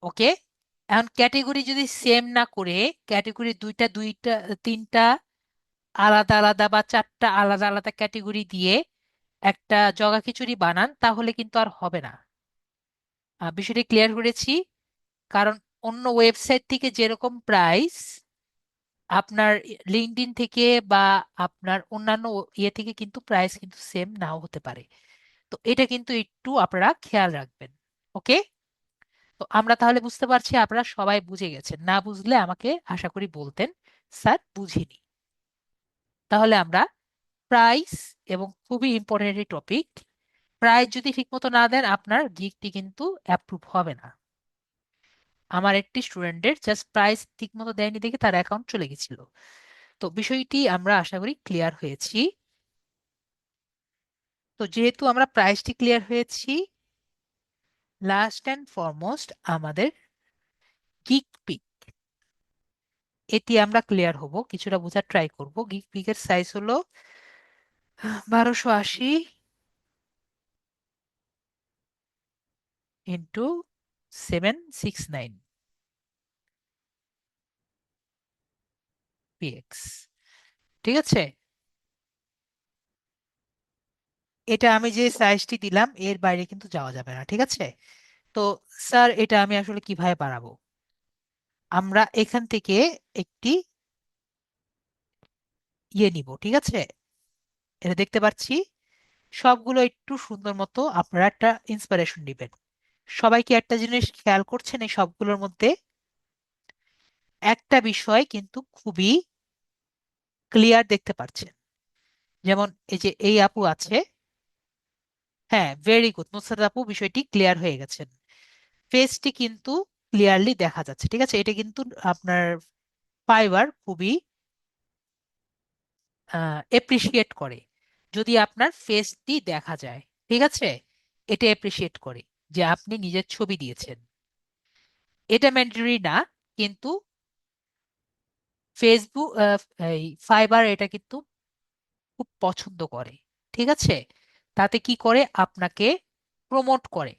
ওকে? এখন ক্যাটেগরি যদি সেম না করে, ক্যাটেগরি দুইটা দুইটা তিনটা আলাদা আলাদা বা চারটা আলাদা আলাদা ক্যাটেগরি দিয়ে একটা জগা খিচুড়ি বানান, তাহলে কিন্তু আর হবে না। বিষয়টি ক্লিয়ার করেছি? কারণ অন্য ওয়েবসাইট থেকে যেরকম প্রাইস, আপনার লিঙ্কডইন থেকে বা আপনার অন্যান্য ইয়ে থেকে কিন্তু প্রাইস কিন্তু সেম নাও হতে পারে। তো এটা কিন্তু একটু আপনারা খেয়াল রাখবেন, ওকে? তো আমরা তাহলে বুঝতে পারছি আপনারা সবাই বুঝে গেছেন, না বুঝলে আমাকে আশা করি বলতেন, স্যার বুঝিনি। তাহলে আমরা প্রাইস, এবং খুবই ইম্পর্টেন্ট টপিক, প্রাইস যদি ঠিকমতো না দেন আপনার গিগটি কিন্তু অ্যাপ্রুভ হবে না। আমার একটি স্টুডেন্টের জাস্ট প্রাইস ঠিকমতো দেয়নি দেখে তার অ্যাকাউন্ট চলে গেছিল। তো বিষয়টি আমরা আশা করি ক্লিয়ার হয়েছি। তো যেহেতু আমরা প্রাইসটি ক্লিয়ার হয়েছি, লাস্ট অ্যান্ড ফরমোস্ট আমাদের গিগ পিক, এটি আমরা ক্লিয়ার হব, কিছুটা বোঝার ট্রাই করব। গিগ পিকের সাইজ হলো 1280 × 769 পিএক্স, ঠিক আছে? এটা আমি যে সাইজটি দিলাম এর বাইরে কিন্তু যাওয়া যাবে না, ঠিক আছে? তো স্যার এটা আমি আসলে কিভাবে বাড়াবো? আমরা এখান থেকে একটি ইয়ে নিব, ঠিক আছে? এটা দেখতে পাচ্ছি, সবগুলো একটু সুন্দর মতো আপনারা একটা ইন্সপিরেশন দিবেন। সবাই কি একটা জিনিস খেয়াল করছেন, এই সবগুলোর মধ্যে একটা বিষয় কিন্তু খুবই ক্লিয়ার দেখতে পাচ্ছেন? যেমন এই যে এই আপু আছে, হ্যাঁ ভেরি গুড, নুসরাত আপু বিষয়টি ক্লিয়ার হয়ে গেছেন। ফেসটি কিন্তু ক্লিয়ারলি দেখা যাচ্ছে, ঠিক আছে? এটা কিন্তু আপনার ফাইবার খুবই এপ্রিসিয়েট করে যদি আপনার ফেসটি দেখা যায়, ঠিক আছে? এটা এপ্রিসিয়েট করে যে আপনি নিজের ছবি দিয়েছেন। এটা ম্যান্ডেটরি না, কিন্তু ফেসবুক, এই ফাইবার এটা কিন্তু খুব পছন্দ করে, ঠিক আছে? তাতে কি করে, আপনাকে প্রমোট করে,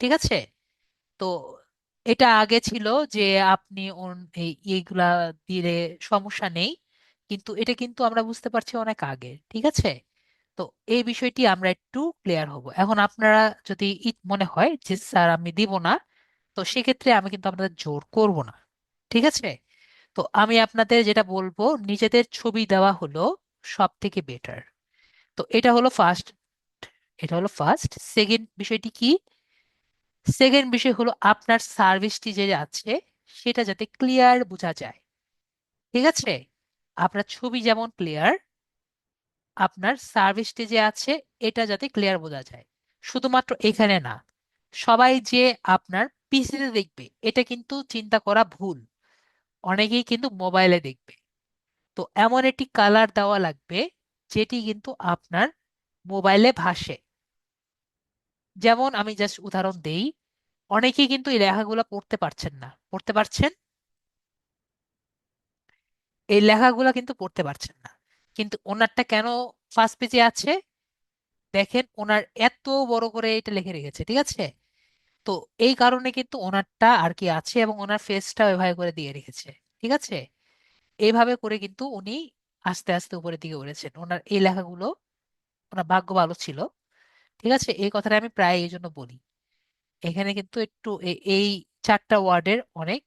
ঠিক আছে? তো এটা আগে ছিল যে আপনি এইগুলা দিলে সমস্যা নেই, কিন্তু এটা কিন্তু আমরা বুঝতে পারছি অনেক আগে, ঠিক আছে? তো তো এই বিষয়টি আমরা একটু ক্লিয়ার হব এখন। আপনারা যদি মনে হয় যে স্যার আমি দিব না, তো সেক্ষেত্রে আমি কিন্তু আপনাদের জোর করব না। ঠিক আছে? তো আমি আপনাদের যেটা বলবো, নিজেদের ছবি দেওয়া হলো সব থেকে বেটার। তো এটা হলো ফার্স্ট। সেকেন্ড বিষয়টি কি? সেকেন্ড বিষয় হলো আপনার সার্ভিসটি যে আছে সেটা যাতে ক্লিয়ার বোঝা যায়। ঠিক আছে? আপনার ছবি যেমন ক্লিয়ার, আপনার সার্ভিসটি যে আছে এটা যাতে ক্লিয়ার বোঝা যায়। শুধুমাত্র এখানে না, সবাই যে আপনার পিসিতে দেখবে এটা কিন্তু চিন্তা করা ভুল। অনেকেই কিন্তু মোবাইলে দেখবে। তো এমন একটি কালার দেওয়া লাগবে যেটি কিন্তু আপনার মোবাইলে ভাসে। যেমন আমি জাস্ট উদাহরণ দেই, অনেকেই কিন্তু এই লেখাগুলো পড়তে পারছেন না। পড়তে পারছেন? এই লেখাগুলো কিন্তু পড়তে পারছেন না, কিন্তু ওনারটা কেন ফার্স্ট পেজে আছে? দেখেন ওনার এত বড় করে এটা লিখে রেখেছে। ঠিক আছে? তো এই কারণে কিন্তু ওনারটা আর কি আছে, এবং ওনার ফেসটা ওইভাবে করে দিয়ে রেখেছে। ঠিক আছে? এইভাবে করে কিন্তু উনি আস্তে আস্তে উপরের দিকে উঠেছেন। ওনার এই লেখাগুলো, ওনার ভাগ্য ভালো ছিল। ঠিক আছে? এই কথাটা আমি প্রায় এই জন্য বলি। এখানে কিন্তু একটু এই চারটা ওয়ার্ডের অনেক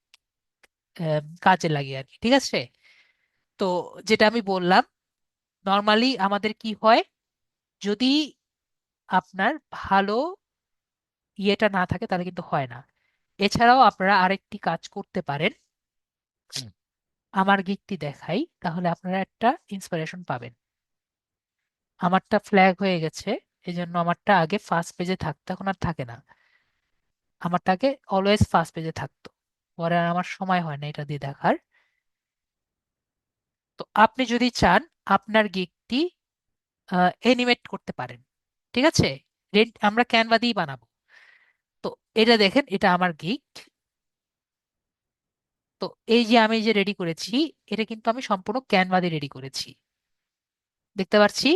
কাজে লাগে আর কি। ঠিক আছে? তো যেটা আমি বললাম, নর্মালি আমাদের কি হয়, যদি আপনার ভালো ইয়েটা না থাকে তাহলে কিন্তু হয় না। এছাড়াও আপনারা আরেকটি কাজ করতে পারেন। হুম। আমার গিকটি দেখাই, তাহলে আপনারা একটা ইন্সপিরেশন পাবেন। আমারটা ফ্ল্যাগ হয়ে গেছে, এই জন্য আমারটা আগে ফার্স্ট পেজে থাকতো, এখন আর থাকে না। আমারটা আগে অলওয়েজ ফার্স্ট পেজে থাকতো, পরে আর আমার সময় হয় না এটা দিয়ে দেখার। তো আপনি যদি চান আপনার গিকটি এনিমেট করতে পারেন। ঠিক আছে? আমরা ক্যানভা দিয়ে বানাবো। তো এটা দেখেন, এটা আমার গিক। তো এই যে আমি যে রেডি করেছি, এটা কিন্তু আমি সম্পূর্ণ ক্যানভা দিয়ে রেডি করেছি। দেখতে পাচ্ছি।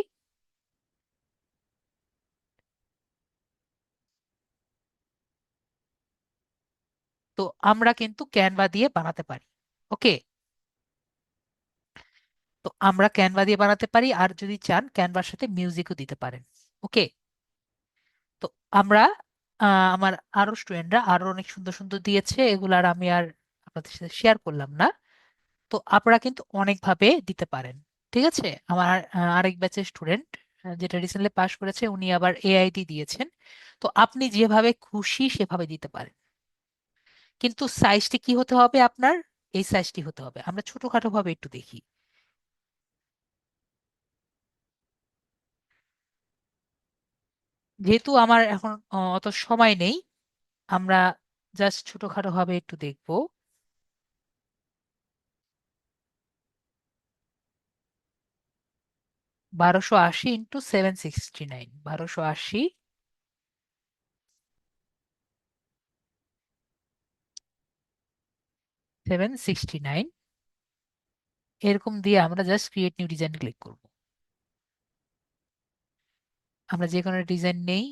তো আমরা কিন্তু ক্যানভা দিয়ে বানাতে পারি। ওকে? তো আমরা ক্যানভা দিয়ে বানাতে পারি, আর যদি চান ক্যানভার সাথে মিউজিকও দিতে পারেন। ওকে? তো আমরা আমার আরো স্টুডেন্টরা আরো অনেক সুন্দর সুন্দর দিয়েছে, এগুলো আর আমি আর আপনাদের সাথে শেয়ার করলাম না। তো আপনারা কিন্তু অনেকভাবে দিতে পারেন। ঠিক আছে? আমার আরেক ব্যাচের স্টুডেন্ট যেটা রিসেন্টলি পাশ করেছে, উনি আবার এআইডি দিয়েছেন। তো আপনি যেভাবে খুশি সেভাবে দিতে পারেন, কিন্তু সাইজটি কি হতে হবে আপনার? এই সাইজটি হতে হবে। আমরা ছোটখাটো ভাবে একটু দেখি। যেহেতু আমার এখন অত সময় নেই, আমরা জাস্ট ছোটখাটো ভাবে একটু দেখবো। 1280 × 769, 1280 × 769, এরকম দিয়ে আমরা just create new design click করব। আমরা যে কোনো ডিজাইন নেই।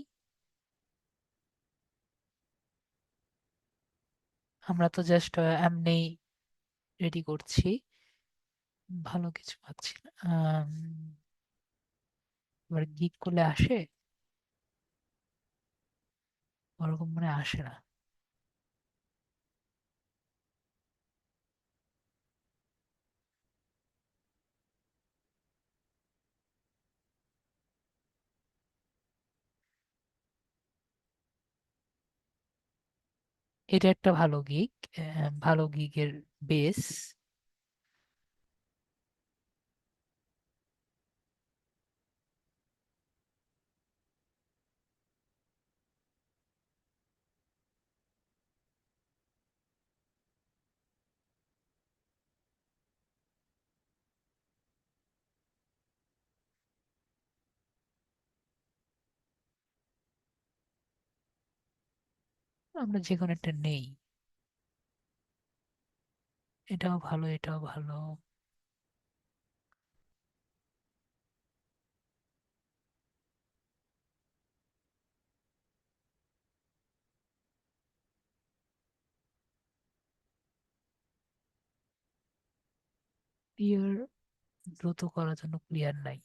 আমরা তো জাস্ট এমনি রেডি করছি, ভালো কিছু পাচ্ছি না। এবার গিক করলে আসে? ওরকম মানে আসে না। এটা একটা ভালো গিগ, ভালো গিগের বেস। আমরা যে কোনো একটা নেই। এটাও ভালো, এটাও ভালো। ক্লিয়ার দ্রুত করার জন্য ক্লিয়ার নাই।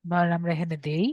এবার আমরা এখানে দেই।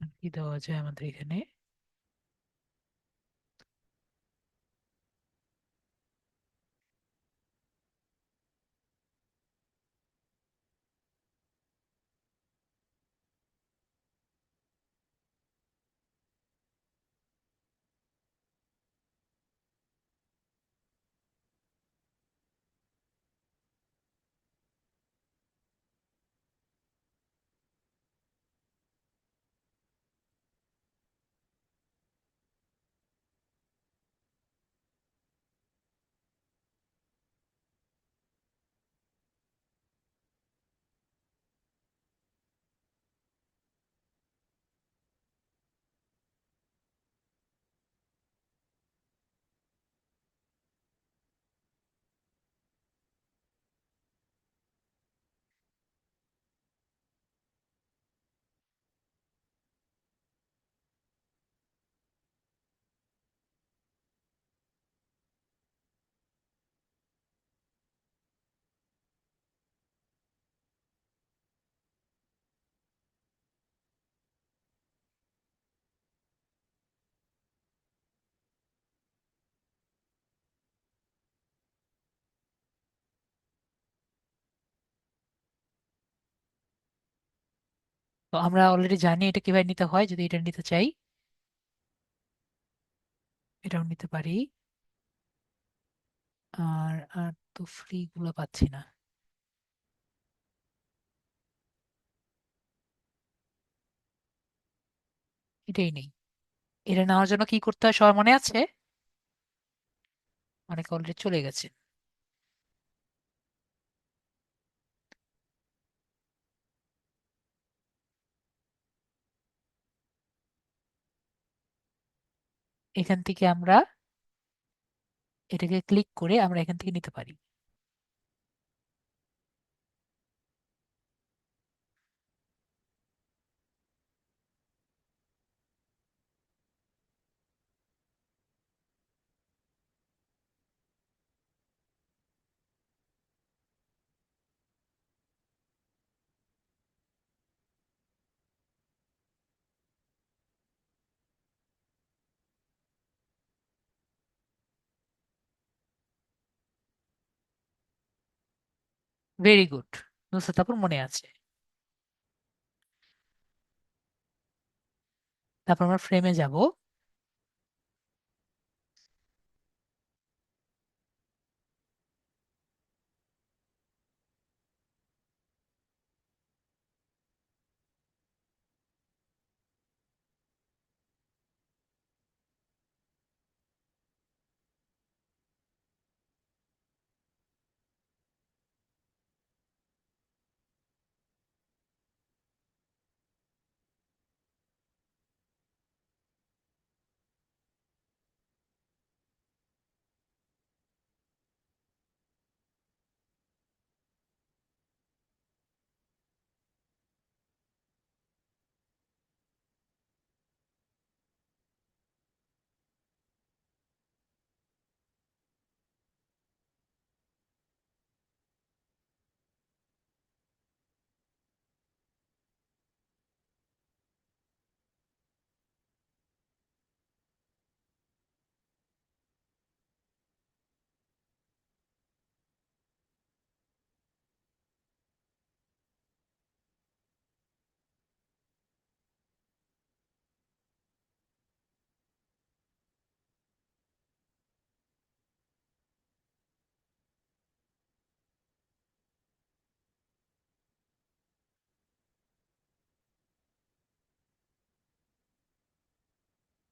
আর কি দেওয়া যায় আমাদের এখানে? তো আমরা অলরেডি জানি এটা কিভাবে নিতে হয়। যদি এটা নিতে চাই, এটাও নিতে পারি। আর তো ফ্রি গুলো পাচ্ছি না। এটাই নেই। এটা নেওয়ার জন্য কি করতে হয় সবার মনে আছে? অনেকে অলরেডি চলে গেছে। এখান থেকে আমরা এটাকে ক্লিক করে আমরা এখান থেকে নিতে পারি। ভেরি গুড, নুসরাত আপুর মনে আছে। তারপর আমরা ফ্রেমে যাব।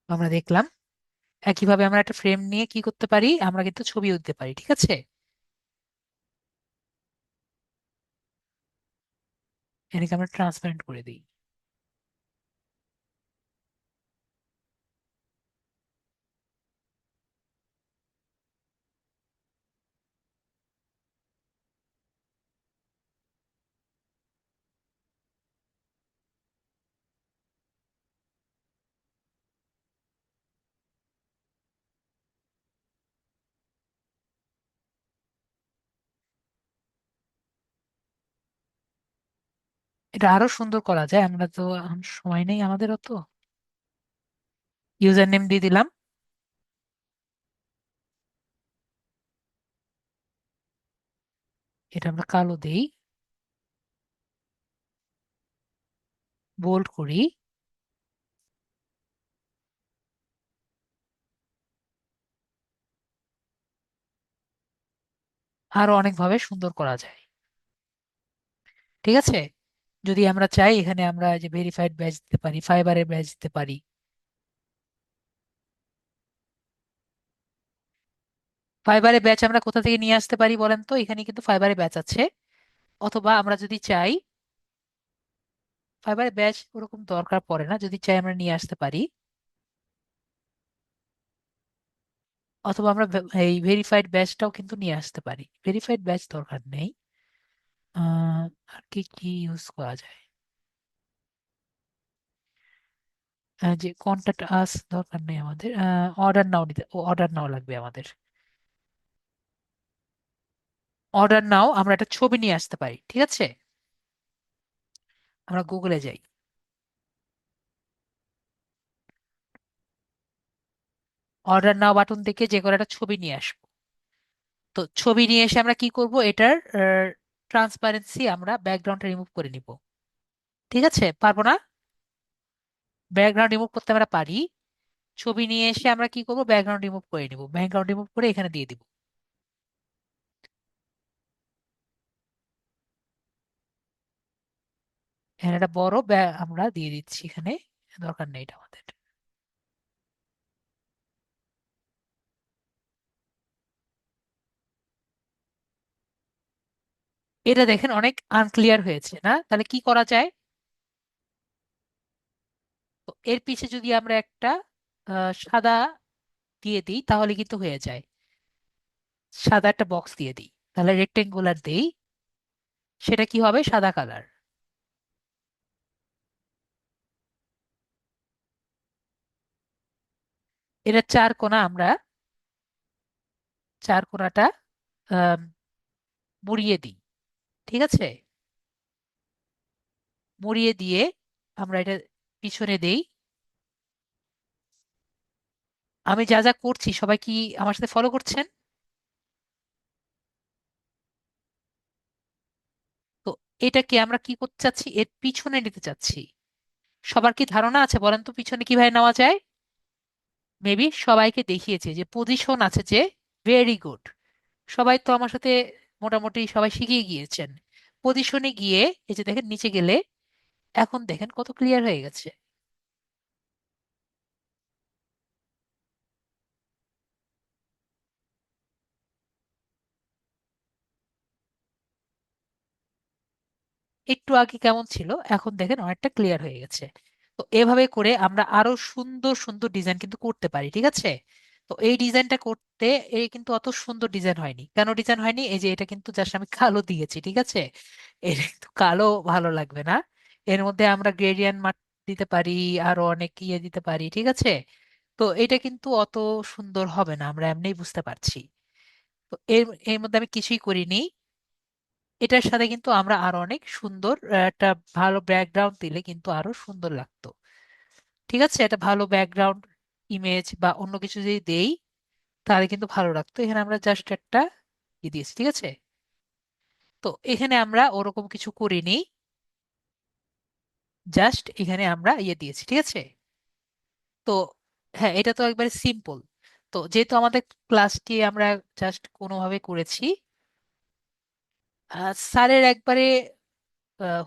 আমরা দেখলাম একইভাবে আমরা একটা ফ্রেম নিয়ে কি করতে পারি, আমরা কিন্তু ছবি দিতে পারি, ঠিক আছে। এটাকে আমরা ট্রান্সপারেন্ট করে দিই। এটা আরো সুন্দর করা যায়, আমরা তো এখন সময় নেই আমাদের অত। ইউজার নেম দিয়ে দিলাম। এটা আমরা কালো দেই, বোল্ড করি। আরো অনেকভাবে সুন্দর করা যায়, ঠিক আছে। যদি আমরা চাই এখানে আমরা যে ভেরিফাইড ব্যাচ দিতে পারি, ফাইবারের ব্যাচ দিতে পারি। ফাইবারের ব্যাচ আমরা কোথা থেকে নিয়ে আসতে পারি বলেন তো? এখানে কিন্তু ফাইবারের ব্যাচ আছে। অথবা আমরা যদি চাই, ফাইবারের ব্যাচ ওরকম দরকার পড়ে না, যদি চাই আমরা নিয়ে আসতে পারি। অথবা আমরা এই ভেরিফাইড ব্যাচটাও কিন্তু নিয়ে আসতে পারি, ভেরিফাইড ব্যাচ দরকার নেই। আর কি কি ইউজ করা যায়? যে কন্টাক্ট আস দরকার নেই আমাদের। অর্ডার নাও নিতে, অর্ডার নাও লাগবে আমাদের। অর্ডার নাও আমরা একটা ছবি নিয়ে আসতে পারি, ঠিক আছে। আমরা গুগলে যাই, অর্ডার নাও বাটন থেকে যে কোনো একটা ছবি নিয়ে আসবো। তো ছবি নিয়ে এসে আমরা কি করব, এটার ট্রান্সপারেন্সি আমরা ব্যাকগ্রাউন্ডটা রিমুভ করে নিব, ঠিক আছে। পারবো না? ব্যাকগ্রাউন্ড রিমুভ করতে আমরা পারি। ছবি নিয়ে এসে আমরা কি করব, ব্যাকগ্রাউন্ড রিমুভ করে নিব, ব্যাকগ্রাউন্ড রিমুভ করে এখানে দিয়ে দিব। এখানে একটা বড় আমরা দিয়ে দিচ্ছি এখানে, দরকার নেই এটা আমাদের। এটা দেখেন অনেক আনক্লিয়ার হয়েছে না? তাহলে কি করা যায়? তো এর পিছে যদি আমরা একটা সাদা দিয়ে দিই তাহলে কিন্তু হয়ে যায়। সাদা একটা বক্স দিয়ে দিই, তাহলে রেক্টেঙ্গুলার দেই, সেটা কি হবে? সাদা কালার। এটা চার কোণা, আমরা চার কোণাটা আহ মুড়িয়ে দিই। ঠিক আছে, মুড়িয়ে দিয়ে আমরা এটা পিছনে দেই। আমি যা যা করছি সবাই কি আমার সাথে ফলো করছেন? তো এটাকে আমরা কি করতে চাচ্ছি, এর পিছনে নিতে চাচ্ছি। সবার কি ধারণা আছে বলেন তো পিছনে কিভাবে নেওয়া যায়? মেবি সবাইকে দেখিয়েছে যে পজিশন আছে যে। ভেরি গুড, সবাই তো আমার সাথে মোটামুটি সবাই শিখিয়ে গিয়েছেন। পজিশনে গিয়ে এই যে দেখেন নিচে গেলে এখন দেখেন কত ক্লিয়ার হয়ে গেছে। একটু আগে কেমন ছিল, এখন দেখেন অনেকটা ক্লিয়ার হয়ে গেছে। তো এভাবে করে আমরা আরো সুন্দর সুন্দর ডিজাইন কিন্তু করতে পারি, ঠিক আছে? তো এই ডিজাইনটা করতে, এই কিন্তু অত সুন্দর ডিজাইন হয়নি। কেন ডিজাইন হয়নি? এই যে এটা কিন্তু জাস্ট আমি কালো দিয়েছি, ঠিক আছে? এর কিন্তু কালো ভালো লাগবে না। এর মধ্যে আমরা গ্রেডিয়েন্ট মার্ক দিতে পারি, আরো অনেক ইয়ে দিতে পারি, ঠিক আছে? তো এটা কিন্তু অত সুন্দর হবে না, আমরা এমনিই বুঝতে পারছি। তো এর এর মধ্যে আমি কিছুই করিনি। এটার সাথে কিন্তু আমরা আরো অনেক সুন্দর একটা ভালো ব্যাকগ্রাউন্ড দিলে কিন্তু আরো সুন্দর লাগতো। ঠিক আছে, একটা ভালো ব্যাকগ্রাউন্ড ইমেজ বা অন্য কিছু যদি দেই তাহলে কিন্তু ভালো লাগতো। এখানে আমরা জাস্ট একটা দিয়েছি, ঠিক আছে? তো এখানে আমরা ওরকম কিছু করিনি, জাস্ট এখানে আমরা দিয়েছি, ঠিক আছে? তো হ্যাঁ, এটা তো একবারে সিম্পল। তো যেহেতু আমাদের ক্লাসটি আমরা জাস্ট কোনোভাবে করেছি, স্যারের একবারে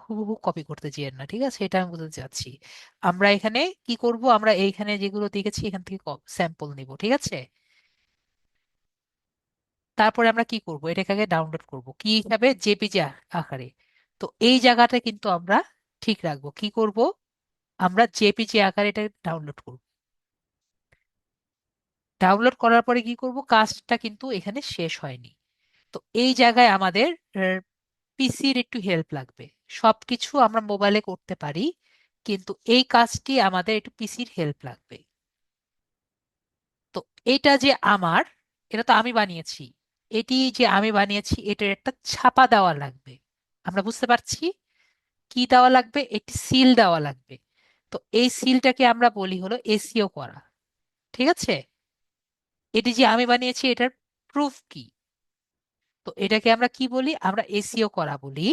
হুবহু কপি করতে চেয়েন না, ঠিক আছে? এটা আমি বলতে চাচ্ছি। আমরা এখানে কি করব, আমরা এইখানে যেগুলো দেখেছি এখান থেকে স্যাম্পল নিব, ঠিক আছে? তারপরে আমরা কি করব, এটাকে আগে ডাউনলোড করব কি হিসাবে, জেপিজি আকারে। তো এই জায়গাটা কিন্তু আমরা ঠিক রাখবো। কি করব, আমরা জেপিজি আকারে এটা ডাউনলোড করব। ডাউনলোড করার পরে কি করব, কাজটা কিন্তু এখানে শেষ হয়নি। তো এই জায়গায় আমাদের পিসির একটু হেল্প লাগবে। সবকিছু আমরা মোবাইলে করতে পারি, কিন্তু এই কাজটি আমাদের একটু পিসির হেল্প লাগবে। তো এটা যে আমার, এটা তো আমি বানিয়েছি। এটি যে আমি বানিয়েছি এটার একটা ছাপা দেওয়া লাগবে। আমরা বুঝতে পারছি কি দেওয়া লাগবে, একটি সিল দেওয়া লাগবে। তো এই সিলটাকে আমরা বলি হলো এসিও করা, ঠিক আছে? এটি যে আমি বানিয়েছি এটার প্রুফ কি? তো এটাকে আমরা কি বলি, আমরা এসিও করা বলি।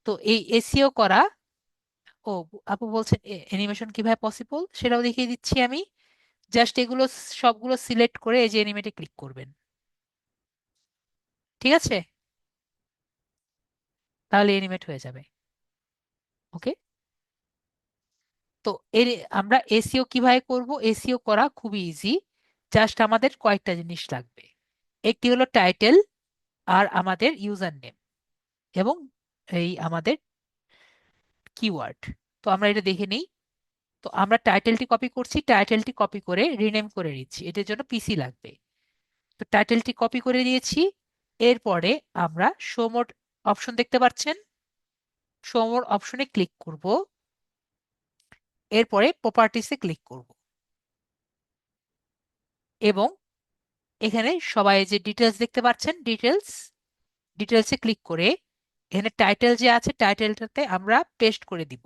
তো এই এসিও করা, ও আপু বলছেন অ্যানিমেশন কিভাবে পসিবল সেটাও দেখিয়ে দিচ্ছি আমি। জাস্ট এগুলো সবগুলো সিলেক্ট করে এই যে অ্যানিমেটে ক্লিক করবেন, ঠিক আছে? তাহলে অ্যানিমেট হয়ে যাবে। ওকে। তো এর আমরা এসিও কিভাবে করব, এসিও করা খুবই ইজি। জাস্ট আমাদের কয়েকটা জিনিস লাগবে। একটি হলো টাইটেল, আর আমাদের ইউজার নেম, এবং এই আমাদের কিওয়ার্ড। তো আমরা এটা দেখে নিই। তো আমরা টাইটেলটি কপি করছি, টাইটেলটি কপি করে রিনেম করে নিচ্ছি, এটার জন্য পিসি লাগবে। তো টাইটেলটি কপি করে দিয়েছি। এরপরে আমরা শো মোড অপশন দেখতে পাচ্ছেন, শো মোড অপশনে ক্লিক করব। এরপরে প্রপার্টিসে ক্লিক করব, এবং এখানে সবাই যে ডিটেলস দেখতে পাচ্ছেন, ডিটেলস, ডিটেলসে ক্লিক করে এখানে টাইটেল যে আছে টাইটেলটাতে আমরা পেস্ট করে দিব।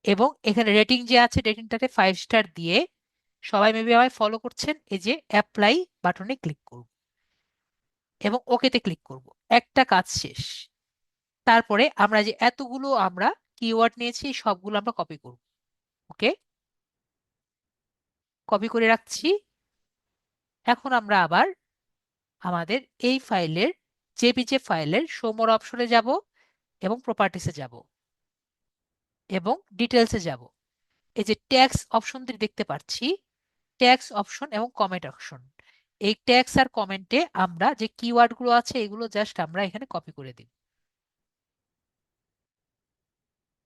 এবং এখানে রেটিং যে আছে রেটিংটাতে 5 স্টার দিয়ে, সবাই মেবি আমায় ফলো করছেন, এই যে অ্যাপ্লাই বাটনে ক্লিক করব এবং ওকেতে ক্লিক করব। একটা কাজ শেষ। তারপরে আমরা যে এতগুলো আমরা কিওয়ার্ড নিয়েছি সবগুলো আমরা কপি করব। ওকে, কপি করে রাখছি। এখন আমরা আবার আমাদের এই ফাইলের, জেপিজে ফাইলের শো মোর অপশনে যাব, এবং প্রপার্টিসে যাব, এবং ডিটেলসে যাব। এই যে ট্যাক্স অপশনটি দেখতে পাচ্ছি, ট্যাক্স অপশন এবং কমেন্ট অপশন। এই ট্যাক্স আর কমেন্টে আমরা যে কিওয়ার্ড গুলো আছে এগুলো জাস্ট আমরা এখানে কপি করে দিই।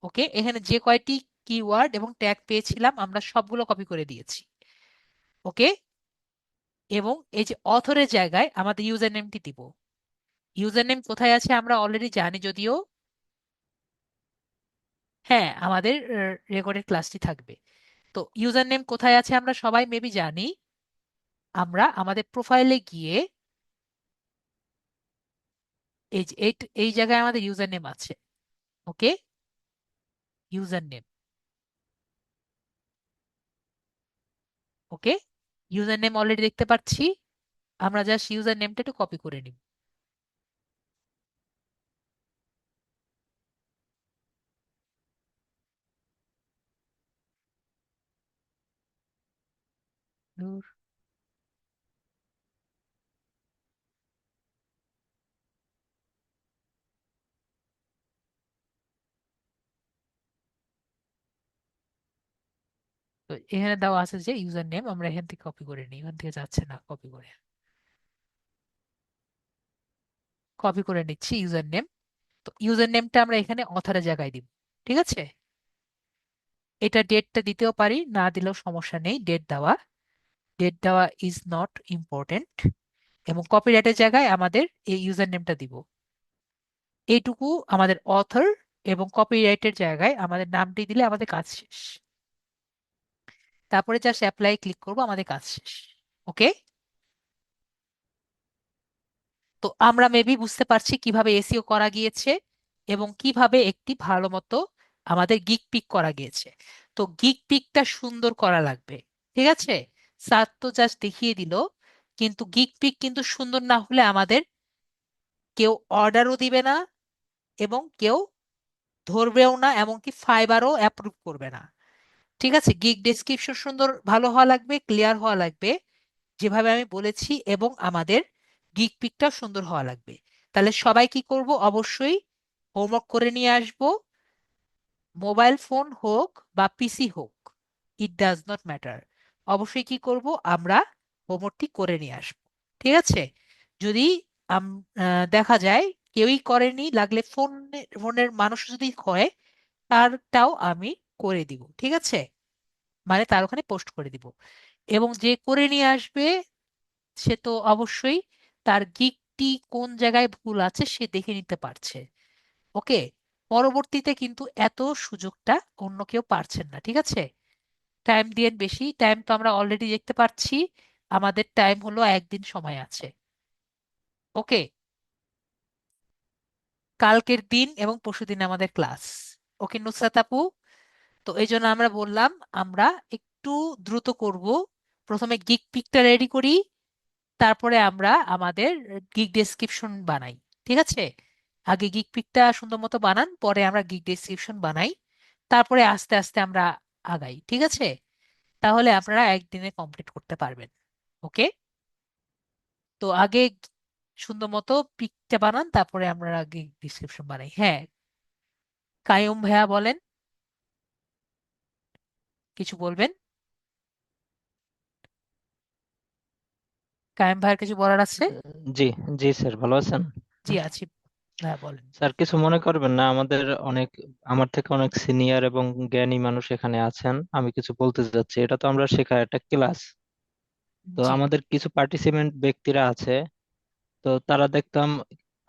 ওকে, এখানে যে কয়টি কিওয়ার্ড এবং ট্যাগ পেয়েছিলাম আমরা সবগুলো কপি করে দিয়েছি। ওকে, এবং এই যে অথরের জায়গায় আমাদের ইউজার নেমটি দিব। ইউজার নেম কোথায় আছে আমরা অলরেডি জানি যদিও। হ্যাঁ, আমাদের রেকর্ডেড ক্লাসটি থাকবে। তো ইউজার নেম কোথায় আছে আমরা সবাই মেবি জানি। আমরা আমাদের প্রোফাইলে গিয়ে এই যে এই জায়গায় আমাদের ইউজার নেম আছে। ওকে, ইউজার নেম। ওকে, ইউজার নেম অলরেডি দেখতে পাচ্ছি। আমরা জাস্ট ইউজার নেমটা একটু কপি করে নিব। ধুর, তো এখানে দেওয়া আছে যে ইউজার নেম, আমরা এখান থেকে কপি করে নিই, এখান থেকে যাচ্ছে না, কপি করে নিচ্ছি ইউজার নেম। তো ইউজার নেমটা আমরা এখানে অথরের জায়গায় দিব। ঠিক আছে, এটা ডেটটা দিতেও পারি, না দিলেও সমস্যা নেই। ডেট দেওয়া ইজ নট ইম্পর্টেন্ট। এবং কপিরাইটের জায়গায় আমাদের এই ইউজার নেমটা দিব। এইটুকু আমাদের অথর। এবং কপিরাইটের জায়গায় আমাদের নামটি দিলে আমাদের কাজ শেষ। তারপরে জাস্ট অ্যাপ্লাই ক্লিক করব, আমাদের কাজ শেষ। ওকে, তো আমরা মেবি বুঝতে পারছি কিভাবে এসইও করা গিয়েছে এবং কিভাবে একটি ভালো মতো আমাদের গিগ পিক করা গিয়েছে। তো গিগ পিকটা সুন্দর করা লাগবে। ঠিক আছে, স্যার তো জাস্ট দেখিয়ে দিল, কিন্তু গিগ পিক কিন্তু সুন্দর না হলে আমাদের কেউ অর্ডারও দিবে না এবং কেউ ধরবেও না, এমনকি ফাইবারও অ্যাপ্রুভ করবে না। ঠিক আছে, গিগ ডেসক্রিপশন সুন্দর ভালো হওয়া লাগবে, ক্লিয়ার হওয়া লাগবে যেভাবে আমি বলেছি, এবং আমাদের গিগ পিকটাও সুন্দর হওয়া লাগবে। তাহলে সবাই কি করব, অবশ্যই হোমওয়ার্ক করে নিয়ে আসব। মোবাইল ফোন হোক বা পিসি হোক, ইট ডাজ নট ম্যাটার। অবশ্যই কি করব, আমরা হোমওয়ার্কটি করে নিয়ে আসব। ঠিক আছে, যদি দেখা যায় কেউই করেনি, লাগলে ফোনের মানুষ যদি হয় তারটাও আমি করে দিব। ঠিক আছে, মানে তার ওখানে পোস্ট করে দিব। এবং যে করে নিয়ে আসবে সে তো অবশ্যই তার গিকটি কোন জায়গায় ভুল আছে সে দেখে নিতে পারছে। ওকে, পরবর্তীতে কিন্তু এত সুযোগটা অন্য কেউ পারছেন না। ঠিক আছে, টাইম দিয়ে, বেশি টাইম তো আমরা অলরেডি দেখতে পাচ্ছি, আমাদের টাইম হলো একদিন সময় আছে। ওকে, কালকের দিন এবং পরশুদিন আমাদের ক্লাস। ওকে নুসরাত আপু, তো এই জন্য আমরা বললাম আমরা একটু দ্রুত করব। প্রথমে গিগ পিকটা রেডি করি, তারপরে আমরা আমাদের গিগ ডেসক্রিপশন বানাই। ঠিক আছে, আগে গিগ পিকটা সুন্দর মতো বানান, পরে আমরা গিগ ডেসক্রিপশন বানাই, তারপরে আস্তে আস্তে আমরা আগাই। ঠিক আছে, তাহলে আপনারা একদিনে কমপ্লিট করতে পারবেন। ওকে, তো আগে সুন্দর মতো পিকটা বানান, তারপরে আমরা গিগ ডেসক্রিপশন বানাই। হ্যাঁ, কায়ুম ভাইয়া বলেন, কিছু বলবেন? কায়ুম ভাইয়ার কিছু বলার আছে? জি, জি স্যার, ভালো আছেন? জি আছি। ভাইয়া বলেন। স্যার কিছু মনে করবেন না, আমাদের অনেক, আমার থেকে অনেক সিনিয়র এবং জ্ঞানী মানুষ এখানে আছেন। আমি কিছু বলতে চাচ্ছি, এটা তো আমরা শেখার একটা ক্লাস। তো জি। আমাদের কিছু পার্টিসিপেন্ট ব্যক্তিরা আছে, তো তারা দেখতাম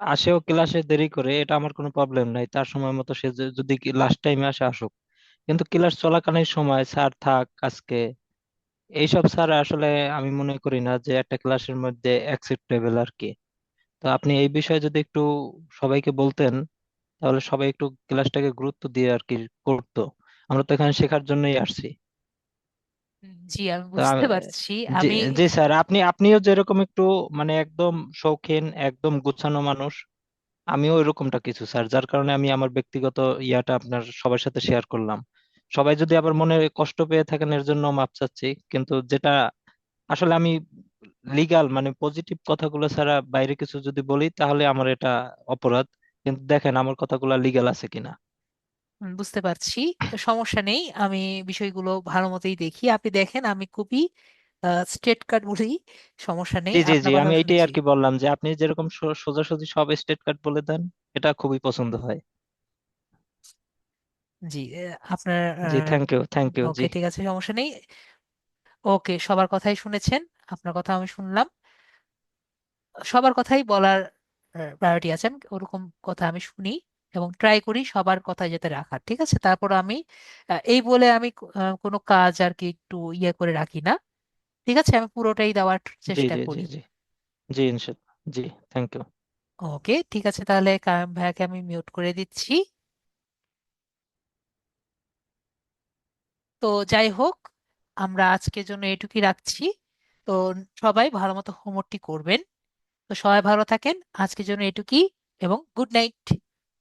আসেও ক্লাসে দেরি করে, এটা আমার কোনো প্রবলেম নাই, তার সময় মতো সে যদি লাস্ট টাইমে আসে আসুক। কিন্তু ক্লাস চলাকালীন সময় স্যার থাক আজকে, এইসব স্যার আসলে আমি মনে করি না যে একটা ক্লাসের মধ্যে অ্যাকসেপ্টেবল আর কি। তো আপনি এই বিষয়ে যদি একটু সবাইকে বলতেন, তাহলে সবাই একটু ক্লাসটাকে গুরুত্ব দিয়ে আর কি করতো। আমরা তো এখানে শেখার জন্যই আসছি। জি, আমি তো বুঝতে পারছি। জি, আমি জি স্যার, আপনিও যেরকম একটু মানে একদম শৌখিন, একদম গুছানো মানুষ, আমিও এরকমটা কিছু স্যার, যার কারণে আমি আমার ব্যক্তিগত ইয়াটা আপনার সবার সাথে শেয়ার করলাম। সবাই যদি আবার মনে কষ্ট পেয়ে থাকেন এর জন্য মাপ চাচ্ছি, কিন্তু যেটা আসলে আমি লিগাল মানে পজিটিভ কথাগুলো ছাড়া বাইরে কিছু যদি বলি তাহলে আমার এটা অপরাধ। কিন্তু দেখেন আমার কথাগুলো লিগাল আছে কিনা। বুঝতে পারছি, সমস্যা নেই। আমি বিষয়গুলো ভালো মতোই দেখি, আপনি দেখেন আমি খুবই স্ট্রেট কাট বলি। সমস্যা নেই, জি, জি, আপনার জি, কথা আমি এইটাই শুনেছি। আর কি বললাম যে আপনি যেরকম সোজাসুজি সব স্টেট কার্ড বলে দেন, এটা খুবই পছন্দ হয়। জি, আপনার জি, থ্যাংক ইউ, থ্যাংক ইউ, জি। ওকে, ঠিক আছে, সমস্যা নেই। ওকে, সবার কথাই শুনেছেন। আপনার কথা আমি শুনলাম। সবার কথাই বলার প্রায়োরিটি আছে, আমি ওরকম কথা আমি শুনি এবং ট্রাই করি সবার কথা যাতে রাখার। ঠিক আছে, তারপর আমি এই বলে আমি কোনো কাজ আর কি একটু ইয়ে করে রাখি না। ঠিক আছে, আমি পুরোটাই দেওয়ার জি চেষ্টা জি জি করি। জি। জি ইনশাল্লাহ। জি। Thank you. ওকে, ঠিক আছে, তাহলে কায়েম ভাইয়াকে আমি মিউট করে দিচ্ছি। তো যাই হোক, আমরা আজকের জন্য এটুকুই রাখছি। তো সবাই ভালো মতো হোমওয়ার্কটি করবেন। তো সবাই ভালো থাকেন, আজকের জন্য এটুকুই, এবং গুড নাইট।